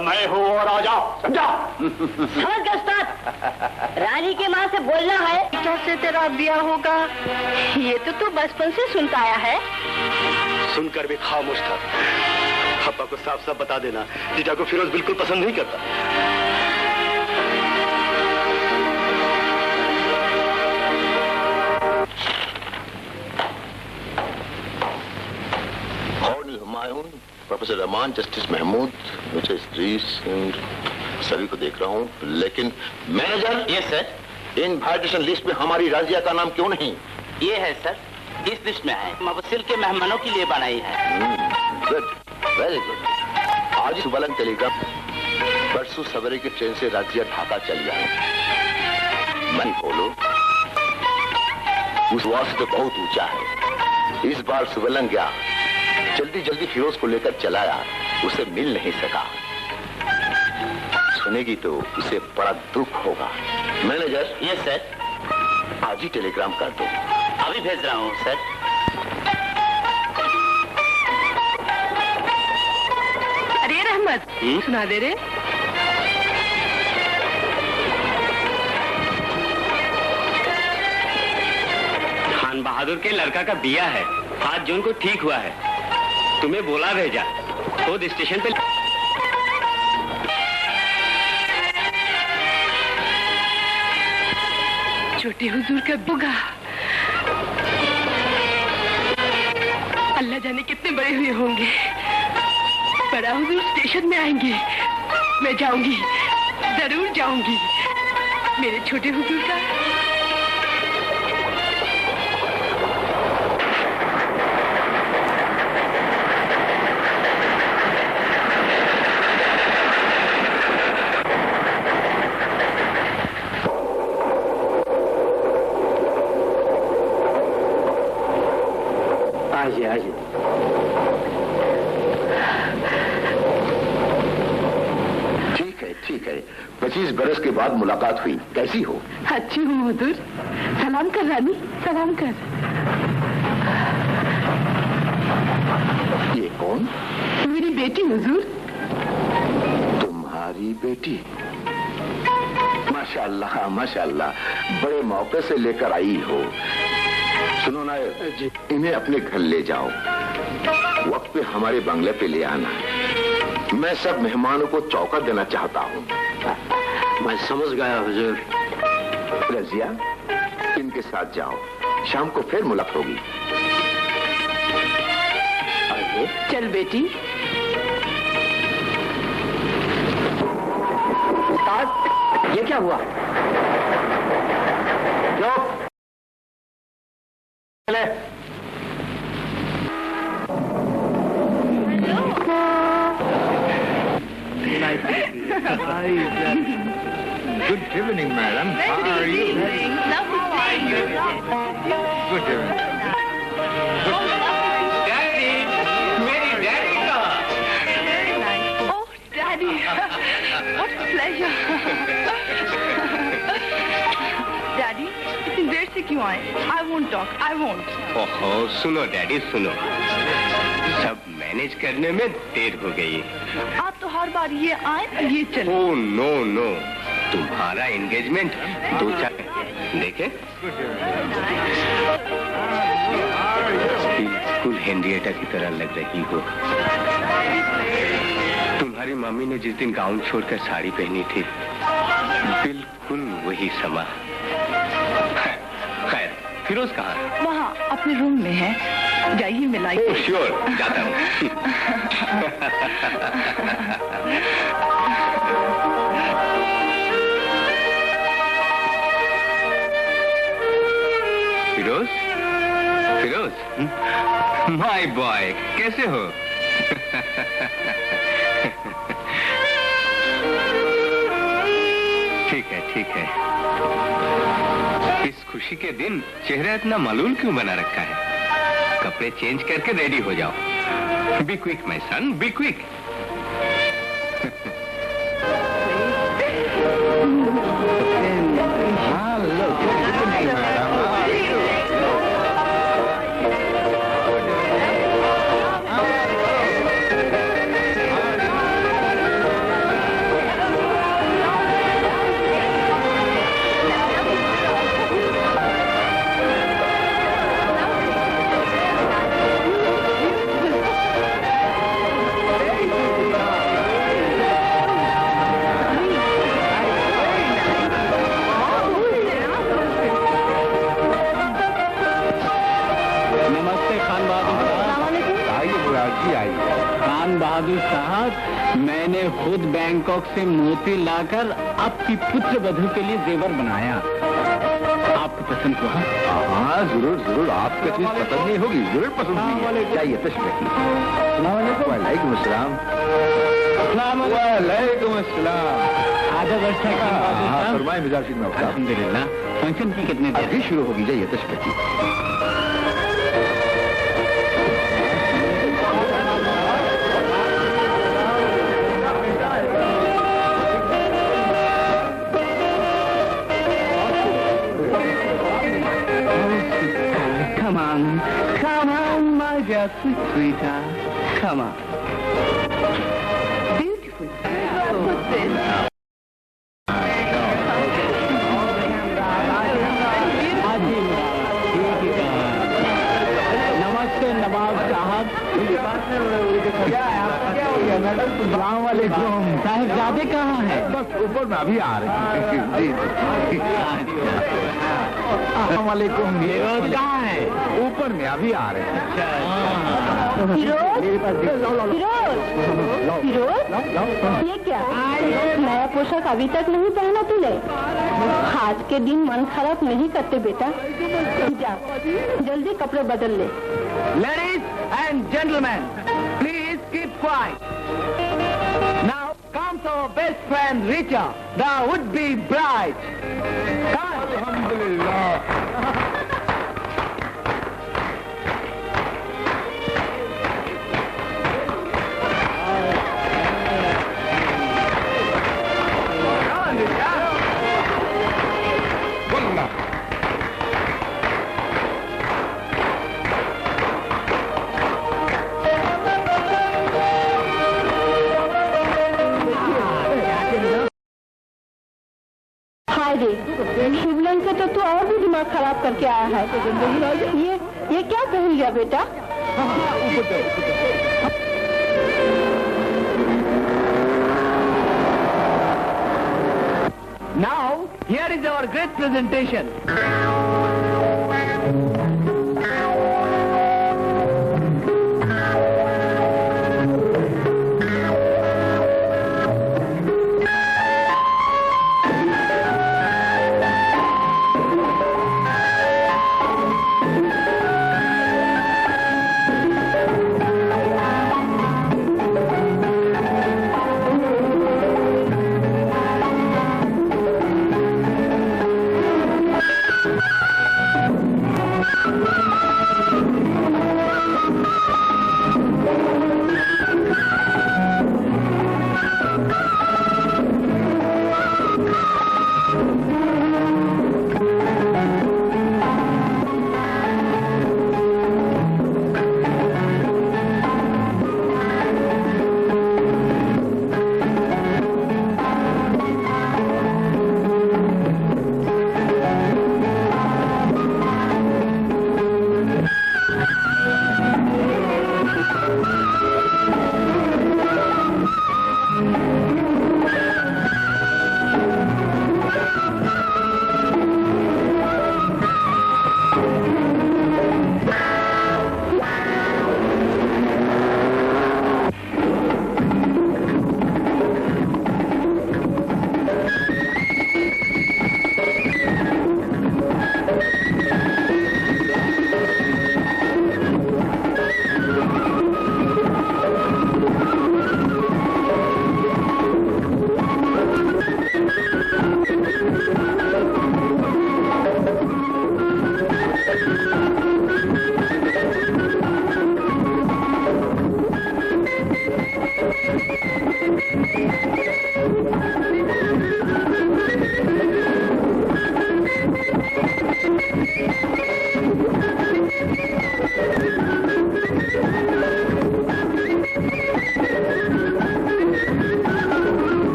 मैं हूँ वो राजा, समझा? समझ गया उस्ताद। रानी के माँ से बोलना है कैसे तेरा ब्याह होगा। ये तो तू बचपन से सुनता आया है। सुनकर भी खामोश था। अब्बा को साफ साफ बता देना, जीजा को फिरोज बिल्कुल पसंद नहीं करता। Humayun, professor Rahman, justice Mahmood, Mrs Rees, सभी को देख रहा हूँ, लेकिन मैनेजर। ये सर, इनविटेशन लिस्ट में हमारी राजिया का नाम क्यों नहीं? ये है सर, इस लिस्ट में है, मबसिल के मेहमानों के लिए बनाई है। Good, very good. आज सुबह टेलीग्राम, परसों सवेरे की ट्रेन से राजिया ढाका चल जाए। मैं बोलो, उस वास्त तो बहुत ऊंचा है। इस बार सुबह गया, जल्दी जल्दी फिरोज को लेकर चला आया, उसे मिल नहीं सका। सुनेगी तो उसे बड़ा दुख होगा। मैनेजर। ये सर, आज ही टेलीग्राम कर दो। अभी भेज रहा हूँ सर। अरे रहमत, सुना दे रे। खान बहादुर के लड़का का बिया है, 7 जून को ठीक हुआ है। तुम्हें बोला भेजा, खुद स्टेशन पे। छोटे हुजूर का बुगा, अल्लाह जाने कितने बड़े हुए होंगे। बड़ा हुजूर स्टेशन में आएंगे, मैं जाऊंगी, जरूर जाऊंगी। मेरे छोटे हुजूर का। आइए आइए। ठीक है। 25 बरस के बाद मुलाकात हुई, कैसी हो? अच्छी हूँ हुजूर। सलाम कर रानी, सलाम कर। ये कौन? मेरी बेटी हुजूर। तुम्हारी बेटी? माशाल्लाह माशाल्लाह, बड़े मौके से लेकर आई हो। सुनो नायर जी, इन्हें अपने घर ले जाओ, वक्त पे हमारे बंगले पे ले आना। मैं सब मेहमानों को चौका देना चाहता हूँ। मैं समझ गया हुजूर। रजिया, इनके साथ जाओ, शाम को फिर मुलाकात होगी। चल बेटी। ये क्या हुआ? क्यों? Good evening, madam. How are you? Lovely seeing you. Good evening. Daddy, मेरी डैडी का। Oh, Daddy. What a pleasure. Daddy, इतनी देर से क्यों आए? I won't talk. I won't. ओहो, सुनो डैडी सुनो, सब मैनेज करने में देर हो गई। आप तो हर बार ये आए ये चले। ओह नो नो, तुम्हारा एंगेजमेंट 2-4 देखे? बिल्कुल हेनरिएटा की तरह लग रही हो। तुम्हारी मम्मी ने जिस दिन गाउन छोड़कर साड़ी पहनी थी, बिल्कुल वही समा। खैर, फिरोज कहाँ है? वहाँ अपने रूम में है, जाइए मिलाइए। ओह श्योर, जाता हूँ। फिरोज, फिरोज, माय बॉय, कैसे हो? ठीक है, ठीक है। इस खुशी के दिन चेहरा इतना मालूल क्यों बना रखा है? कपड़े चेंज करके रेडी हो जाओ। Be quick my son, be quick. अच्छी आई है। खान बहादुर साहब, मैंने खुद बैंकॉक से मोती लाकर आपकी पुत्र वधू के लिए जेवर बनाया। आपको पसंद हुआ? हाँ जरूर जरूर, आपको चीज पसंद नहीं होगी, जरूर पसंद नहीं है। चाहिए तशरीफ। वालेकुम अस्सलाम। वालेकुम अस्सलाम। आधा वर्ष का फरमाए मिजाज सिंह साहब। अल्हम्दुलिल्लाह। फंक्शन की कितने देर? अभी शुरू होगी, जाइए तशरीफ। Come on, my dear sweetheart. Come on. Beautiful. What's this? नमस्ते नवाब साहब। साहिबजादे कहाँ है? बस ऊपर में अभी आ रहे हैं। जी वालेकुम। फिरोज कहाँ है? ऊपर में अभी आ रहे हैं। फिरोज, ये क्या नया पोशाक अभी तक नहीं पहना तूने? आज के दिन मन खराब नहीं करते बेटा, जा जल्दी कपड़े बदल ले। Ladies and gentlemen, please keep quiet. Now comes our best friend Richa, the would-be bride. अल्हम्दुलिल्लाह। शिवलन से तो तू और भी दिमाग खराब करके आया है। ये क्या पहन लिया बेटा? Now, here is our great presentation.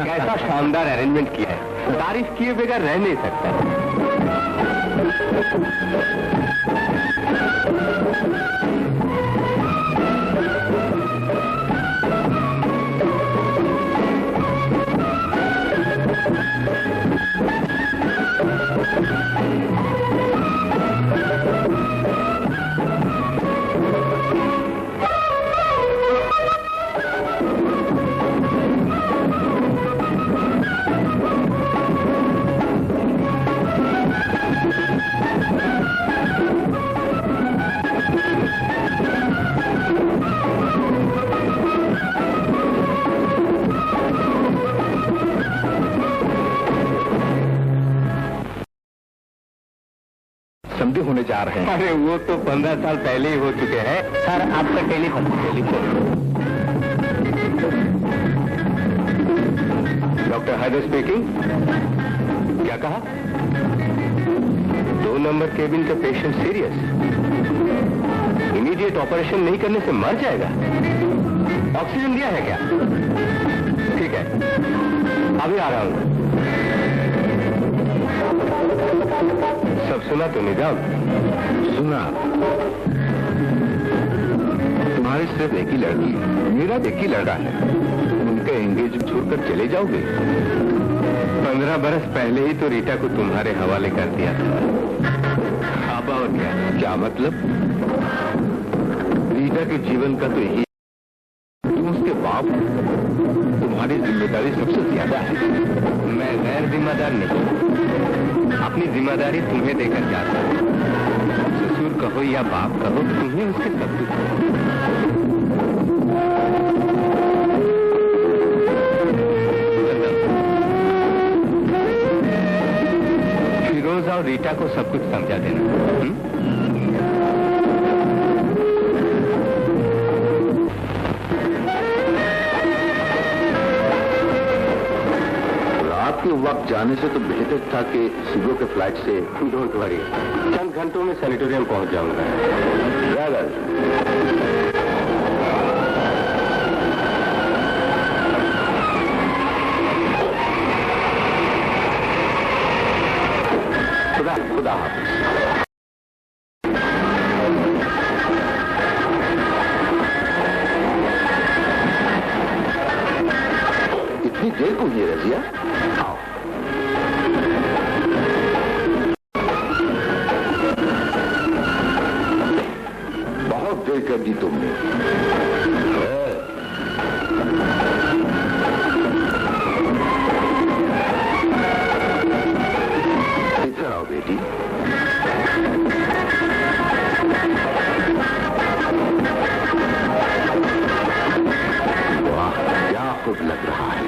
कैसा शानदार अरेंजमेंट किया है, तारीफ किए बगैर रह नहीं सकता। होने जा रहे हैं। अरे वो तो 15 साल पहले ही हो चुके हैं। सर आपका टेलीफोन। Doctor Haider speaking. क्या कहा? 2 नंबर केबिन का पेशेंट सीरियस, इमीडिएट ऑपरेशन नहीं करने से मर जाएगा। ऑक्सीजन दिया है क्या? ठीक है, अभी आ रहा हूं। सब सुना तो निजाम? सुना। तुम्हारी सिर्फ एक ही लड़की, मेरा एक ही लड़का है। उनके एंगेज छोड़कर चले जाओगे? 15 बरस पहले ही तो रीटा को तुम्हारे हवाले कर दिया था। अब और क्या मतलब? रीटा के जीवन का तो यही, तुम उसके बाप, तुम्हारी जिम्मेदारी सबसे ज्यादा है। मैं गैर जिम्मेदार नहीं, अपनी जिम्मेदारी तुम्हें देकर जाता हूं। ससुर कहो या बाप कहो, तुम्हें उसके सब कुछ। फिरोज और रीटा को सब कुछ समझा देना। वक्त जाने से तो बेहतर था कि सुबह के फ्लाइट से। डोंट वरी, चंद घंटों में सैनिटोरियम पहुंच जाऊंगा। खुदा हाफिज। इतनी देर को हुई रजिया? आओ। बहुत देर कर दी तुमने। इधर आओ बेटी। वाह, क्या खूब लग रहा है।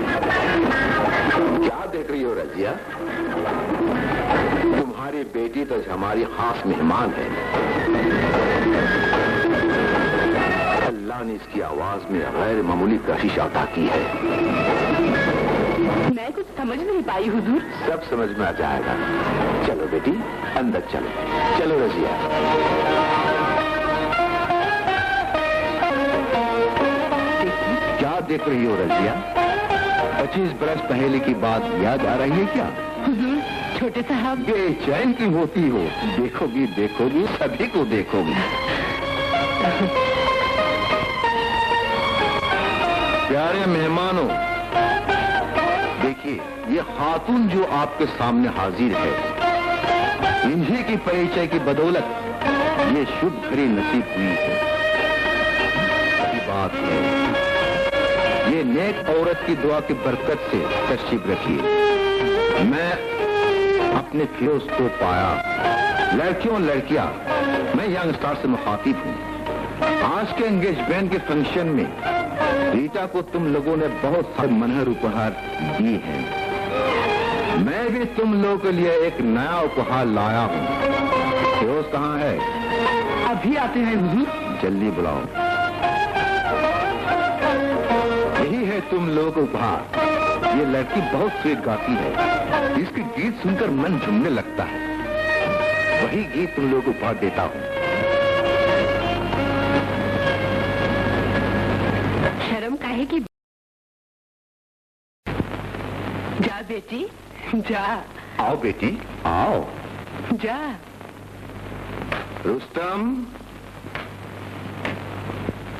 क्या देख रही हो रजिया? तुम्हारी बेटी तो हमारी खास मेहमान है। अल्लाह ने इसकी आवाज में गैर मामूली कशिश अता की है। मैं कुछ समझ नहीं पाई हुजूर। सब समझ में आ जाएगा। चलो बेटी, अंदर चलो। चलो रजिया। क्या देख रही हो रजिया? 25 बरस पहले की बात याद आ रही है क्या? हुजूर, छोटे साहब। बेचैन की होती हो। देखोगी देखोगी, सभी को देखोगी। प्यारे मेहमानों, देखिए, ये खातून जो आपके सामने हाजिर है, इन्हीं की परिचय की बदौलत ये शुभ घड़ी नसीब हुई है। ये बात है, ये नेक औरत की दुआ की बरकत से तशरीफ रखिए। मैं अपने फिरोज को पाया। लड़कियों लड़कियां, मैं यंग स्टार से मुखातिब हूं। आज के एंगेजमेंट के फंक्शन में रीटा को तुम लोगों ने बहुत सारे मनहर उपहार दिए हैं। मैं भी तुम लोगों के लिए एक नया उपहार लाया हूं। फिरोज कहाँ है? अभी आते हैं हुजूर। जल्दी बुलाओ। यही है तुम लोगों का उपहार। ये लड़की बहुत स्वीट गाती है। इसके गीत सुनकर मन झूमने लगता है। वही गीत तुम लोगों को उपहार देता हूं। शर्म काहे की? जा बेटी, जा। आओ बेटी, आओ। जा। रुस्तम,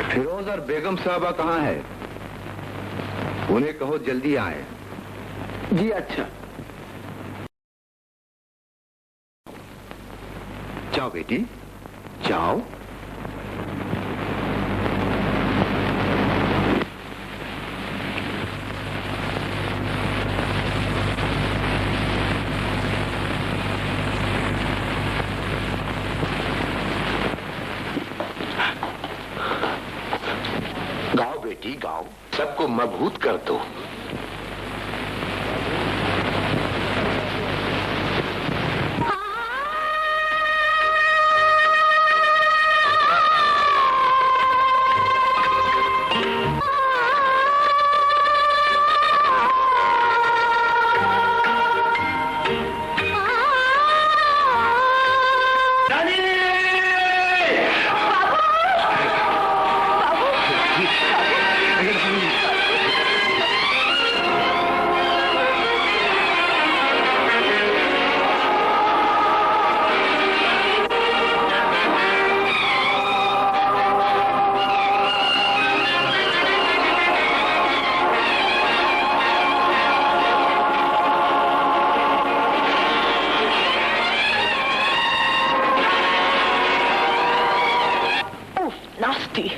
फिरोज और बेगम साहबा कहाँ है? उन्हें कहो जल्दी आए। जी अच्छा। जाओ बेटी, जाओ। गाओ बेटी, गाओ। सबको मबहूत कर दो। nasty.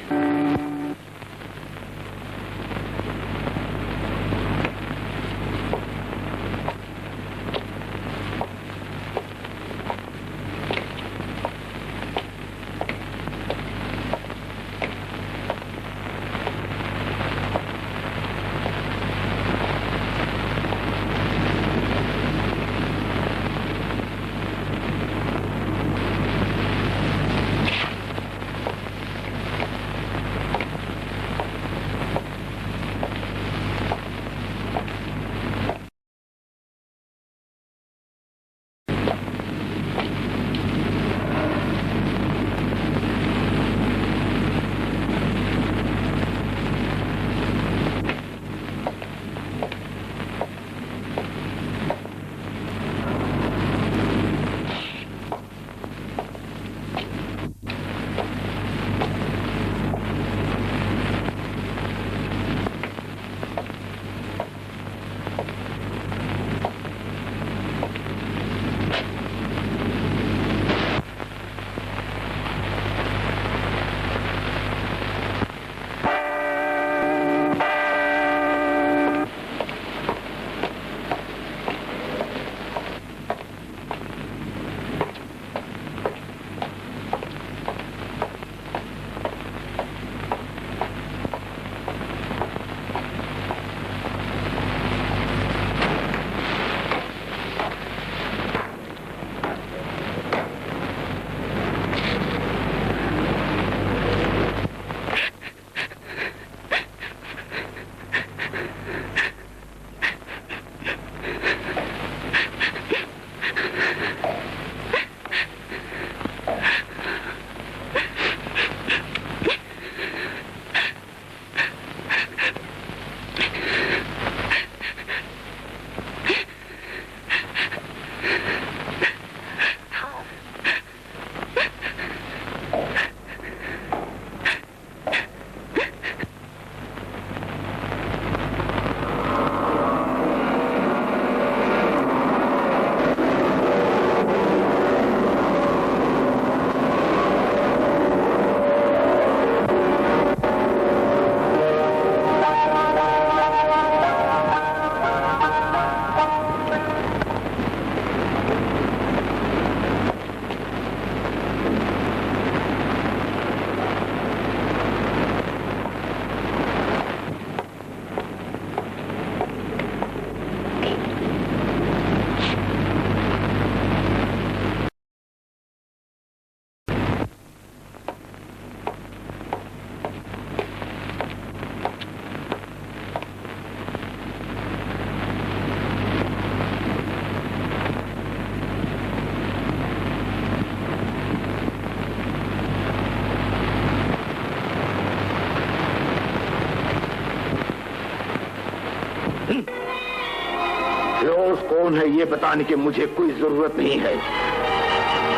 कौन है ये बताने की मुझे कोई जरूरत नहीं है।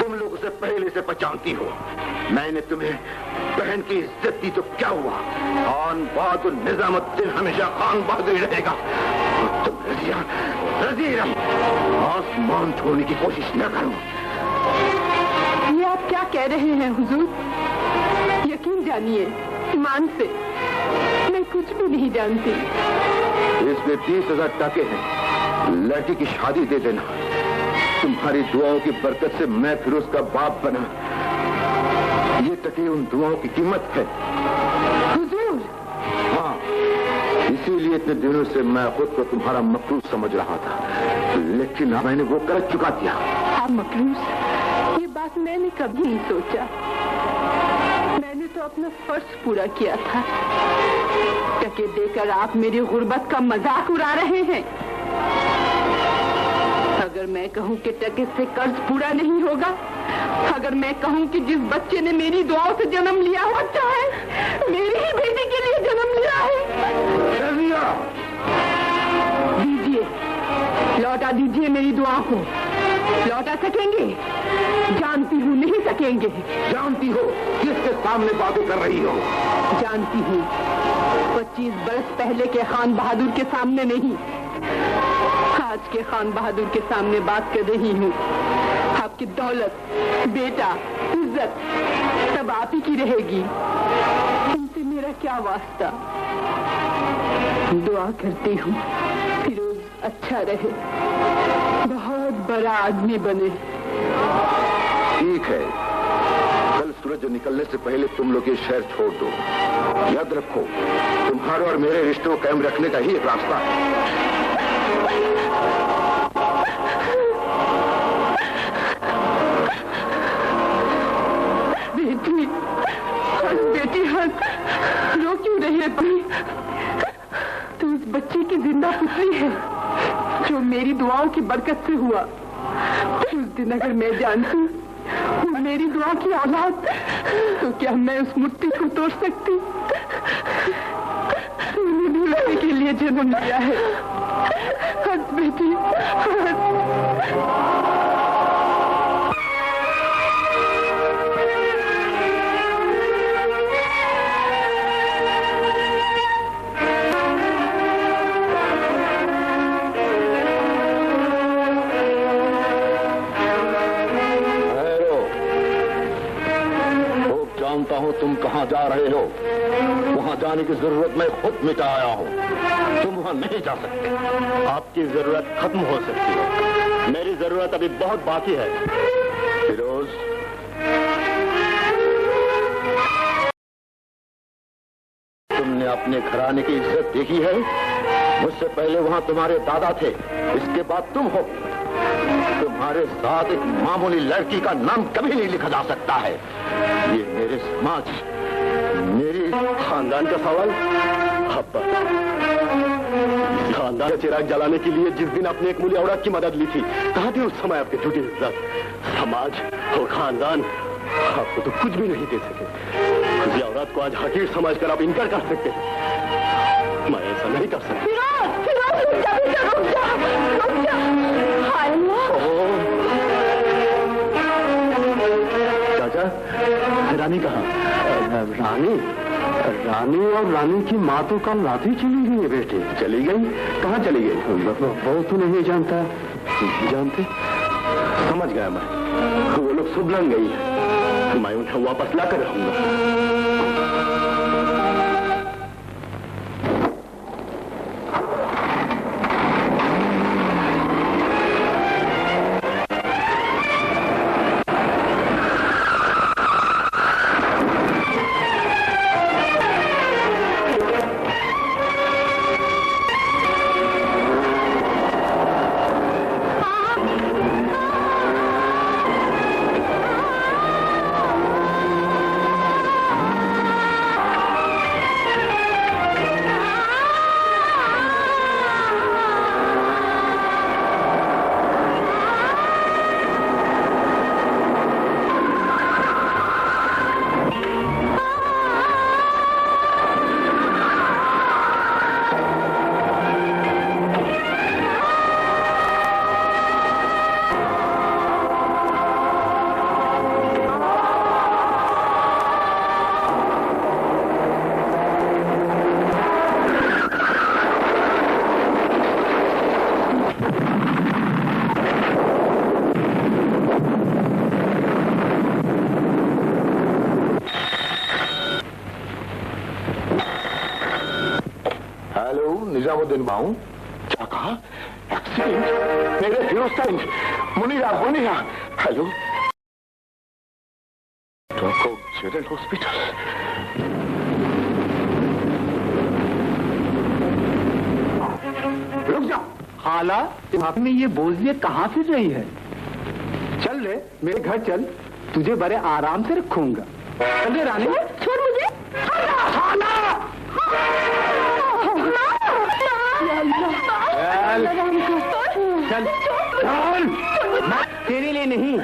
तुम लोग उसे पहले से पहचानती हो। मैंने तुम्हें बहन की इज्जत दी तो क्या हुआ? खान बहादुर निजामुद्दीन हमेशा खान बहादुर ही रहेगा। और तुम रजिया आसमान छोड़ने की कोशिश न करो। ये आप क्या कह रहे हैं हुजूर? यकीन जानिए, ईमान से मैं कुछ भी नहीं जानती। इसमें 30,000 टके हैं। लड़की की शादी दे देना। तुम्हारी दुआओं की बरकत से मैं फिर उसका बाप बना। ये टके उन दुआओं की कीमत है। हुजूर। हाँ, इसीलिए इतने दिनों से मैं खुद को तुम्हारा मकरूज समझ रहा था, लेकिन अब मैंने वो कर चुका दिया। आप मकरूज? ये बात मैंने कभी नहीं सोचा। मैंने तो अपना फर्ज पूरा किया था। टके देकर आप मेरी गुर्बत का मजाक उड़ा रहे हैं। अगर मैं कहूं कि टके से कर्ज पूरा नहीं होगा, अगर मैं कहूं कि जिस बच्चे ने मेरी दुआओं से जन्म लिया हो, अच्छा है मेरी ही बेटी के लिए जन्म लिया है। दीजिए, लौटा दीजिए मेरी दुआ को। लौटा सकेंगे? जानती हूँ नहीं सकेंगे। जानती हो किसके सामने बातें कर रही हो? जानती हूँ, 25 बरस पहले के खान बहादुर के सामने नहीं, आज के खान बहादुर के सामने बात कर रही हूँ। आपके कि दौलत, बेटा, इज्जत सब आप ही की रहेगी। तुमसे मेरा क्या वास्ता। दुआ करती हूँ फिरोज अच्छा रहे, बहुत बड़ा आदमी बने। ठीक है, कल सूरज निकलने से पहले तुम लोग ये शहर छोड़ दो। याद रखो, तुम्हारे और मेरे रिश्तों को कायम रखने का ही एक रास्ता है। बेटी, बेटी हंस, रो क्यों रही है तुम? तू उस बच्चे की जिंदा पुत्री है जो मेरी दुआओं की बरकत से हुआ। उस दिन अगर मैं जानती वो मेरी दुआ की औलाद, तो क्या मैं उस मुट्ठी को तोड़ सकती? तूने भी उसी के लिए जन्म लिया है। हंस बेटी, हंस। जानता हूं तुम कहां जा रहे हो। वहां जाने की जरूरत मैं खुद मिटा आया हूं। तुम वहां नहीं जा सकते। आपकी जरूरत खत्म हो सकती है, मेरी जरूरत अभी बहुत बाकी है। फिरोज, तुमने अपने घराने की इज्जत देखी है। मुझसे पहले वहां तुम्हारे दादा थे, इसके बाद तुम हो। तुम्हारे साथ एक मामूली लड़की का नाम कभी नहीं लिखा जा सकता है। ये मेरे समाज, मेरी खानदान का सवाल। खानदान का चिराग जलाने के लिए जिस दिन अपने एक मूली औरत की मदद ली थी, कहाँ थी उस समय आपकी झूठी इज्जत? समाज और खानदान आपको तो कुछ भी नहीं दे सके। किसी औरत को आज हकीर समझकर आप इनकार कर सकते हैं। मैं ऐसा नहीं कर सकता। चाचा, रानी कहाँ? रानी और रानी की माँ तो कल रात ही चली गई है बेटे। चली गई? कहाँ चली गई? वो तो नहीं जानते? समझ गया मैं, वो लोग सुबलन गई है। मैं उन्हें वापस लाकर रहूंगा। निजामुद्दीन बाहू, क्या कहा? एक्सीडेंट? मेरे Firoz Munira. Hello, general hospital. रुक जाओ। खाला, दिमाग में ये बोझियत कहाँ से रही है? चल रे, मेरे घर चल, तुझे बड़े आराम से रखूंगा। चल रे रानी। छोड़ मुझे। चल चल, तेरे लिए नहीं,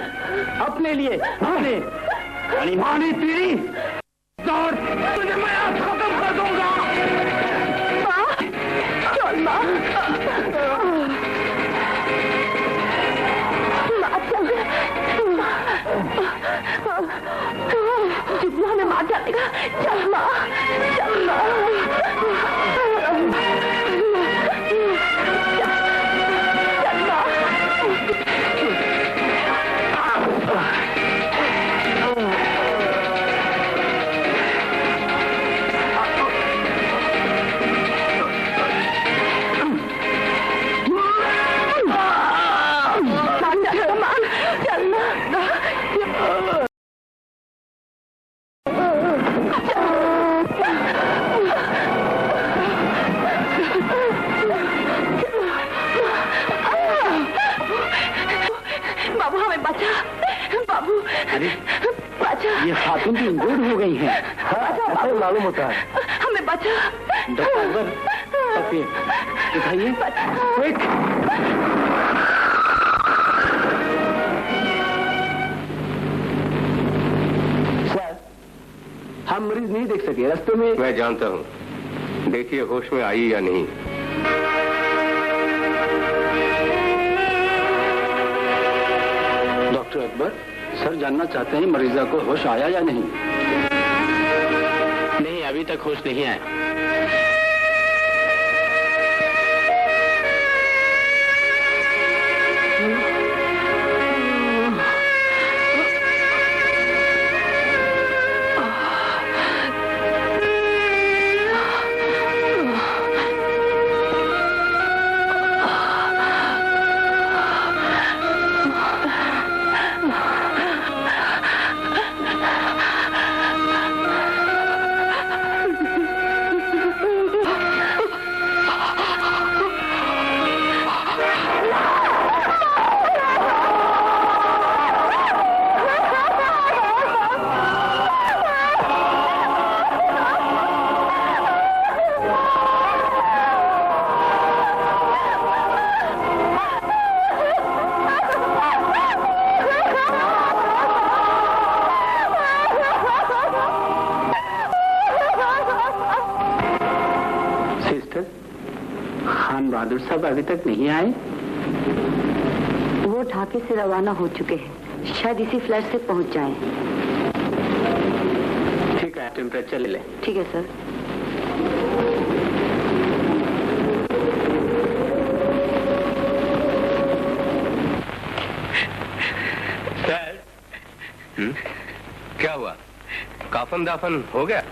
अपने लिए। रानी तेरी दौड़ तुझे मैं आज खत्म कर दूंगा। चल माँ, जितना हमें मार डालेगा। चल माँ, चल माँ। अरे बचा, ये खातून तो इंजर्ड हो गई हैं। ऐसा मालूम होता है। हमें बचा। डॉक्टर अकबर, दिखाइए। सर, हम मरीज नहीं देख सके, रास्ते में। मैं जानता हूँ, देखिए होश में आई या नहीं। डॉक्टर अकबर, सर जानना चाहते हैं मरीजा को होश आया या नहीं? नहीं, अभी तक होश नहीं आया। सब अभी तक नहीं आए। वो ढाके से रवाना हो चुके हैं, शायद इसी फ्लाइट से पहुंच जाएं। ठीक है, टेम्परेचर ले लें। ठीक है सर। सर, क्या हुआ? काफन दाफन हो गया?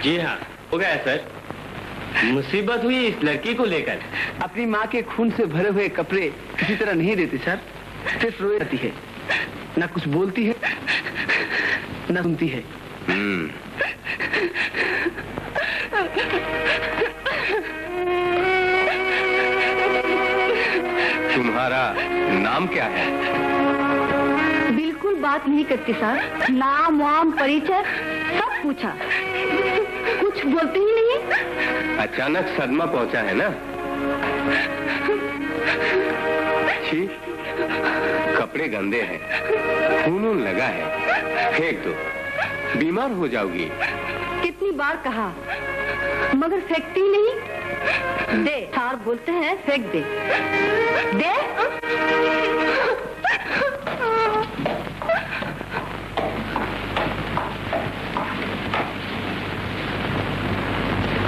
जी हाँ, हो गया सर। मुसीबत हुई इस लड़की को लेकर। अपनी माँ के खून से भरे हुए कपड़े किसी तरह नहीं देती सर, सिर्फ रोए रहती है, ना कुछ बोलती है ना सुनती है। तुम्हारा नाम क्या है? बिल्कुल बात नहीं करती सर, नाम वाम परिचय सब पूछा, कुछ बोलते ही नहीं। अचानक सदमा पहुंचा है ना? छी, कपड़े गंदे हैं, खून लगा है, फेंक दो, बीमार हो जाओगी। कितनी बार कहा, मगर फेंकती नहीं। दे, सार बोलते हैं फेंक दे। दे।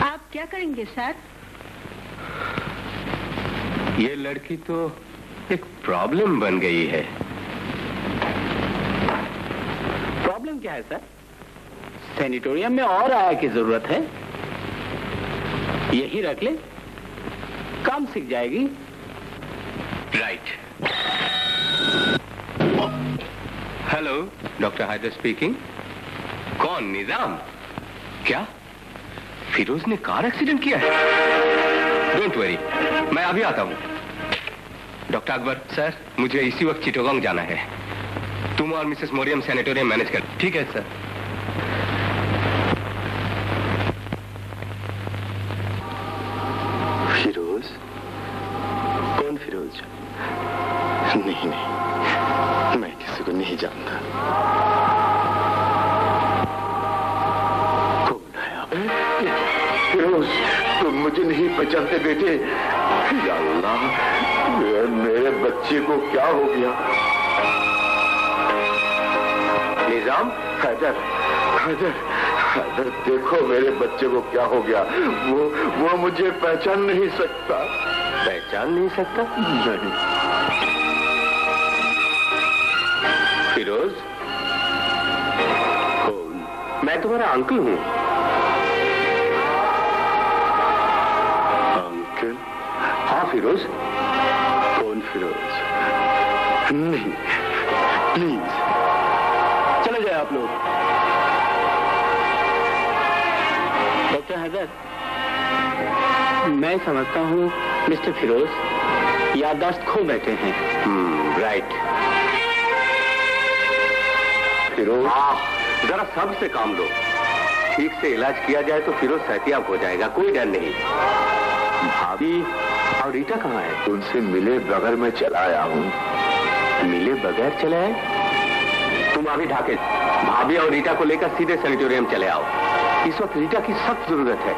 आप क्या करेंगे सर? ये लड़की तो एक प्रॉब्लम बन गई है। प्रॉब्लम क्या है सर? सैनिटोरियम में और आया की जरूरत है, यही रख ले, काम सीख जाएगी। Right. Hello, doctor Haider speaking. कौन? निजाम? क्या फिरोज ने कार एक्सीडेंट किया है? डोंट वरी, मैं अभी आता हूँ। डॉक्टर अकबर सर, मुझे इसी वक्त चिटोगांग जाना है। तुम और मिसेस मोरियम सैनिटोरियम मैनेज कर। ठीक है सर। फिरोज? कौन फिरोज? नहीं, मैं किसी को नहीं जानता। कौन है आप? फिरोज, तुम मुझे नहीं पहचानते बेटे? या अल्लाह, मेरे बच्चे को क्या हो गया? निजाम? हैदर, देखो मेरे बच्चे को क्या हो गया। वो मुझे पहचान नहीं सकता। पहचान नहीं सकता? नहीं। फिरोज? कौन? मैं तुम्हारा अंकल हूँ। अंकल? हाँ फिरोज। कौन फिरोज? नहीं, प्लीज चले जाए आप लोग। डॉक्टर हैदर, मैं समझता हूँ मिस्टर फिरोज याददाश्त खो बैठे हैं। राइट। फिरोज, जरा सब से काम लो। ठीक से इलाज किया जाए तो फिरोज सेहतियाब हो जाएगा, कोई डर नहीं। भाभी और रीटा कहाँ है? उनसे मिले बगैर मैं चला आया हूँ। मिले बगैर चले आए? तुम अभी ढाके भाभी और रीटा को लेकर सीधे सैनिटोरियम चले आओ। इस वक्त रीटा की सख्त जरूरत है।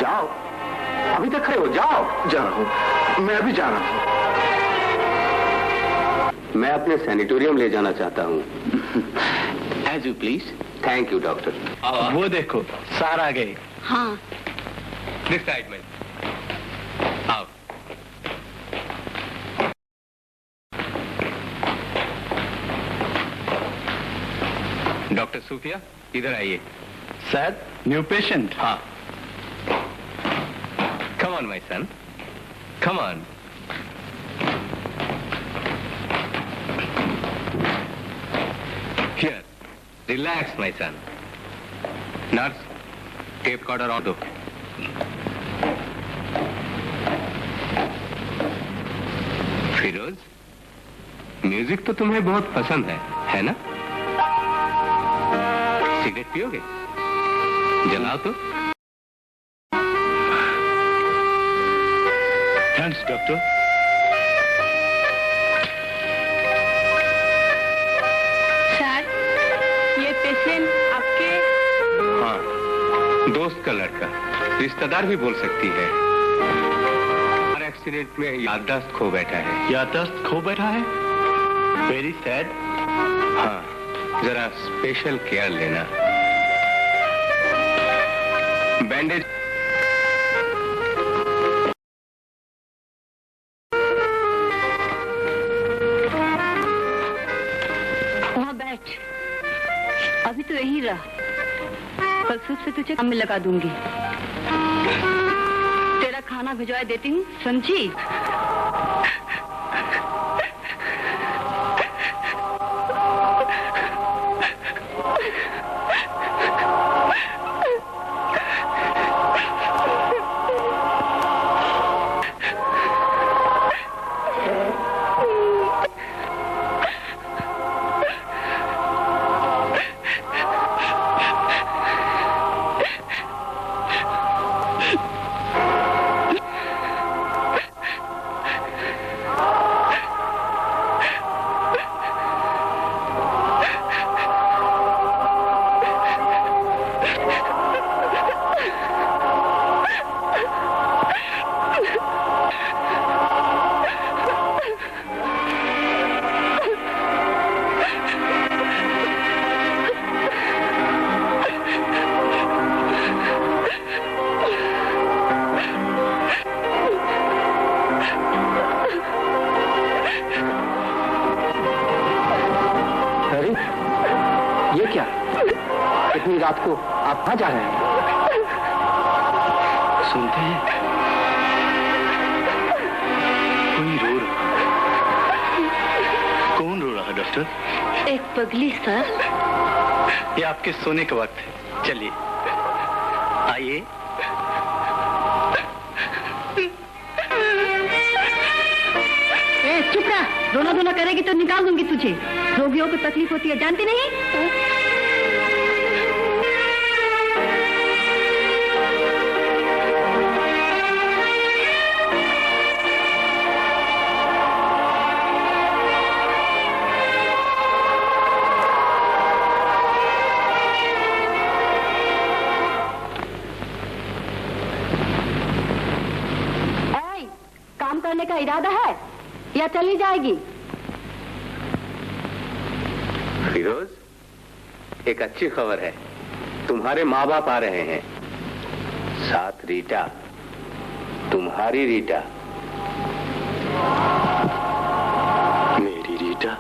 जाओ, अभी तक खड़े हो, जाओ। जा रहा हूँ, मैं अभी जा रहा हूँ। मैं अपने सैनिटोरियम ले जाना चाहता हूँ। As you please. Thank you doctor. वो देखो, सार आ गए। हाँ, दिस साइड में आओ। डॉक्टर सूफिया, इधर आइए। Sir, new patient. हाँ, come on my son, come on. Here, relax my son. Nurse, tape recorder on दो। फिरोज, म्यूजिक तो तुम्हें बहुत पसंद है ना? सिगरेट पियोगे? जलाओ तो। Thanks doctor. सर, ये पेशेंट आपके? हाँ, दोस्त का लड़का, रिश्तेदार भी बोल सकती है। एक्सीडेंट में याददाश्त खो बैठा है। याददाश्त खो बैठा है? Very sad. हाँ, जरा स्पेशल केयर लेना। बैंडेज। वहाँ बैठ, अभी तो यही रहा। कल सुबह से तुझे काम में लगा दूंगी। तेरा खाना भिजवा देती हूँ, समझी? इतनी रात को आप कहाँ जा रहे हैं? सुनते हैं, कोई रो रहा। कौन रो रहा है डॉक्टर? एक पगली सर। ये आपके सोने का वक्त है, चलिए आइए। चुप रहा, रोना धोना करेगी तो निकाल दूंगी तुझे। रोगियों को तकलीफ होती है, जानती नहीं? काम करने का इरादा है या चली जाएगी? फिरोज, एक अच्छी खबर है, तुम्हारे माँ बाप आ रहे हैं, साथ रीटा, तुम्हारी रीटा। मेरी रीटा?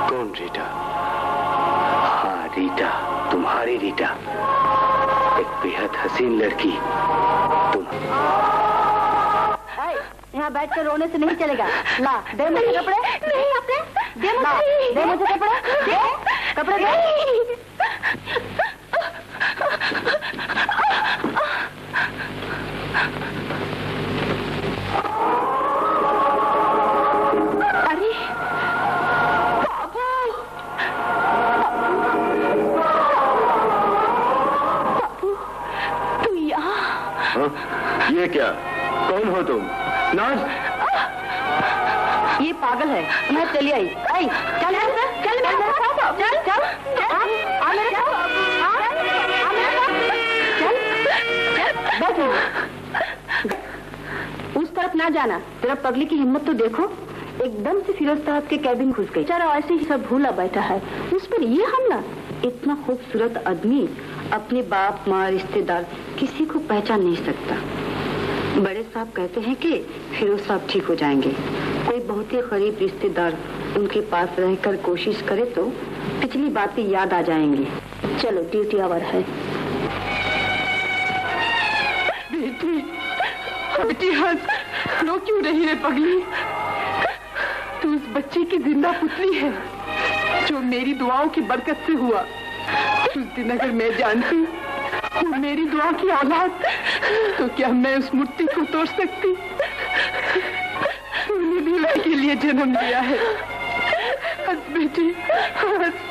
कौन रीटा? हाँ रीटा, तुम्हारी रीटा, एक बेहद हसीन लड़की। तुम यहाँ बैठकर रोने से नहीं चलेगा। ला, दे मुझे कपड़े। नहीं अपने, दे मुझे कपड़े, दे कपड़े दे। अरे बाबू, ये क्या? कौन हो तुम? नाज, ये पागल है। यहाँ चली आई। चल चल चल मेरे साथ, चल चल आ मेरे साथ, आ मेरे साथ, चल बस। उस तरफ ना जाना, तेरा पगली की हिम्मत तो देखो। एकदम से फिरोज साहब के कैबिन घुस गई। बेचारा ऐसे ही सब भूला बैठा है, उस पर ये हमला। इतना खूबसूरत आदमी अपने बाप माँ रिश्तेदार किसी को पहचान नहीं सकता। बड़े साहब कहते हैं कि फिरोज साहब ठीक हो जाएंगे। कोई बहुत ही गरीब रिश्तेदार उनके पास रहकर कोशिश करे तो पिछली बातें याद आ जाएंगी। चलो ड्यूटी आवर है। बेटी, बेटी हंस रो क्यों रही है पगली? तू उस बच्चे की जिंदा पुतली है जो मेरी दुआओं की बरकत से हुआ। उस दिन अगर मैं जानती वो मेरी दुआ की औलाद, तो क्या मैं उस मूर्ति को तोड़ सकती? तूने भी मैं के लिए जन्म लिया है। हंस बेटी हंस।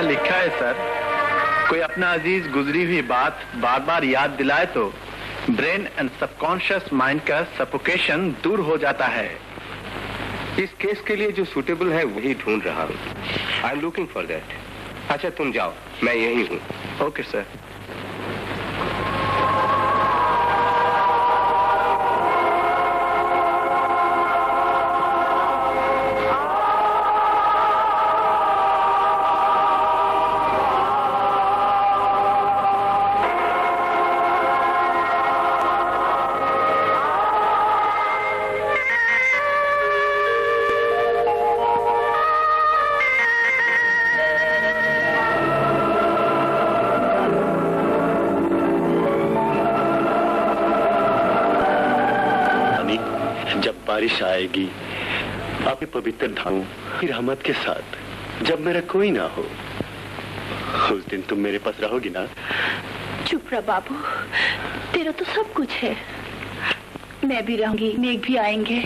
लिखा है सर, कोई अपना अजीज गुजरी हुई बात बार बार याद दिलाए तो ब्रेन एंड सबकॉन्शियस माइंड का सफोकेशन दूर हो जाता है। इस केस के लिए जो सूटेबल है वही ढूंढ रहा हूँ। I am looking for that. अच्छा तुम जाओ, मैं यही हूँ। Okay sir. बारिश आएगी अपने पवित्र धामों की रहमत के साथ, जब मेरा कोई ना हो, उस दिन तुम मेरे पास रहोगी ना? चुप रह बाबू, तेरा तो सब कुछ है। मैं भी रहूंगी, मेघ भी आएंगे।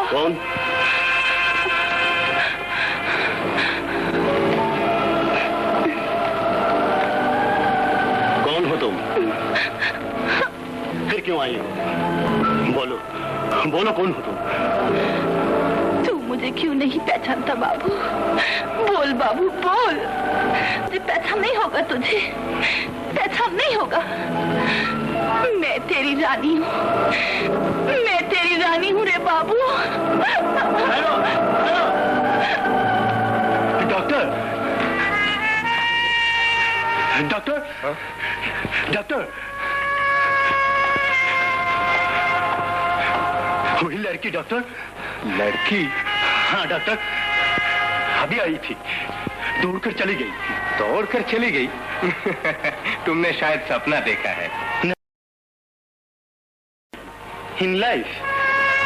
कौन? कौन हो तुम? फिर क्यों आई हो? बोलो, बोलो कौन हो तुम? तू मुझे क्यों नहीं पहचानता बाबू? बोल बाबू बोल। मुझे पहचान नहीं होगा, तुझे पहचान नहीं होगा। मैं तेरी रानी हूँ, मैं तेरी रानी हूँ रे बाबू। Hello, hello. Doctor, doctor, doctor, वही लड़की डॉक्टर। लड़की? हाँ डॉक्टर, अभी आई थी, दौड़कर चली गई। दौड़कर चली गई? तुमने शायद सपना देखा है। In life?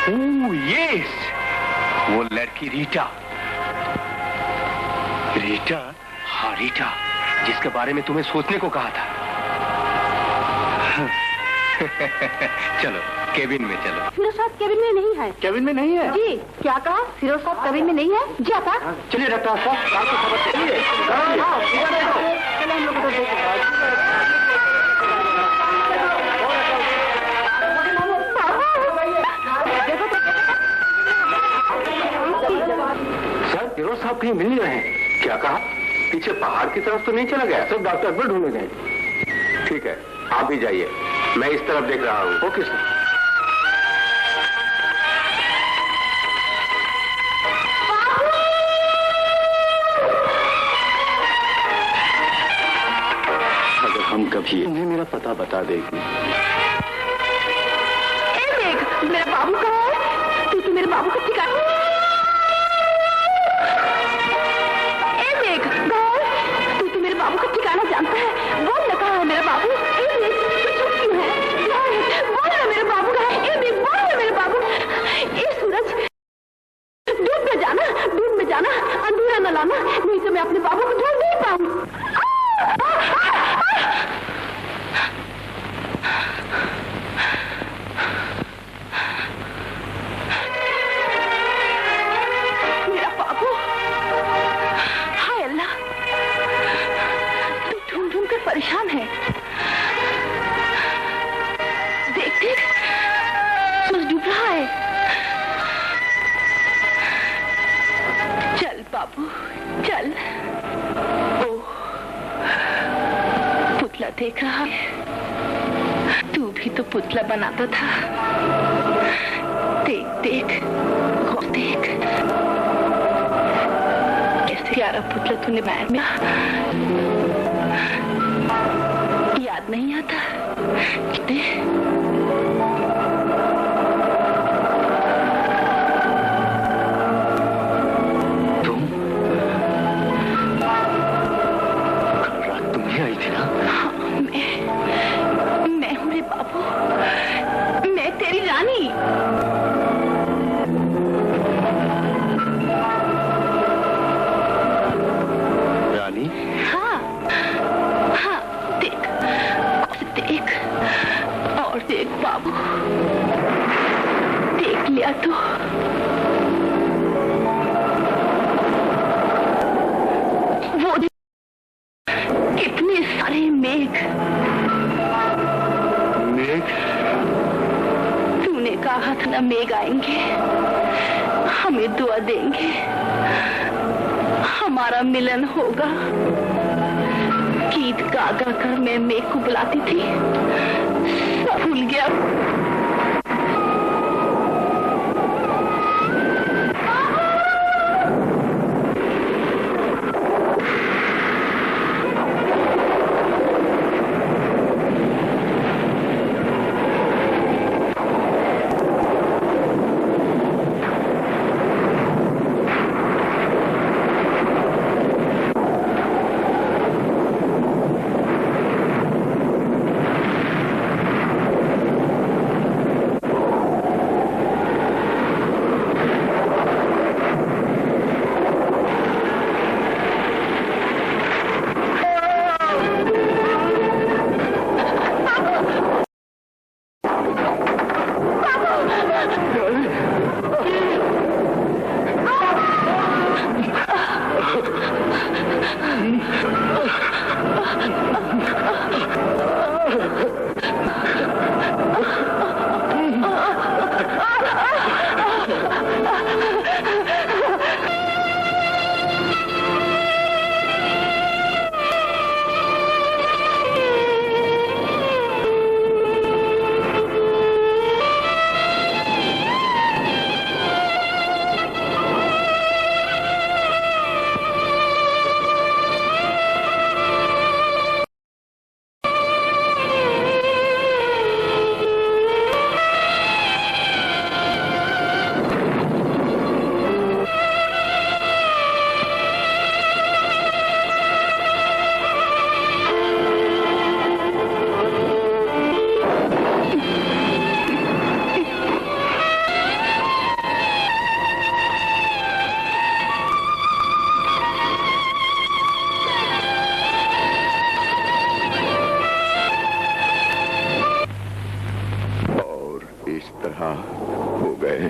ओह यस, वो लड़की रीटा। रीटा? हाँ रीटा, जिसके बारे में तुम्हें सोचने को कहा था। चलो केबिन में चलो। फिरोज साहब केबिन में नहीं है। केबिन में नहीं है? जी क्या कहा? फिरोज साहब केबिन में नहीं है जी। आता चलिए डॉक्टर साहब, आपको खबर चाहिए? चलो हम लोग उधर देखें। सर फिरोज साहब कहीं मिल नहीं रहे हैं। क्या कहा? पीछे पहाड़ की तरफ तो नहीं चला गया? सब डॉक्टर पर ढूंढने गए। ठीक है, आप भी जाइए, मैं इस तरफ देख रहा हूँ। Okay sir. मेरा पता बता देगी। देख मेरा बाबू कहाँ है? तू तो मेरे बाबू का ठिकाना। देख तू तो मेरे बाबू का ठिकाना जानता है। बोल ना कहाँ है मेरा बाबू? तू चुप क्यों है? बोल ना मेरे बाबू कहाँ है? बोल ना मेरे बाबू। सूरज डूब में जाना, अंधेरा न लाना, नहीं तो मैं अपने बाबू को ढूंढ नहीं पाऊँ। मेरा बाबू, हाय अल्लाह, तू ढूंढ कर परेशान है। देख सूरज डूब रहा है। चल बाबू चल। ओह, पुतला देख रहा है? तू भी तो पुतला बनाता था। देख देख देख कैसे प्यारा पुतला तूने बनाया। याद नहीं आता कितने मैं हूँ रे बाबू, मैं तेरी रानी। रानी? हाँ देख देख और देख बाबू, देख लिया तो वो कितने सारे मेघ। तूने कहा था ना मेघ आएंगे, हमें दुआ देंगे, हमारा मिलन होगा। गीत गा गा कर मैं मेघ को बुलाती थी, सब भूल गया। हो गए।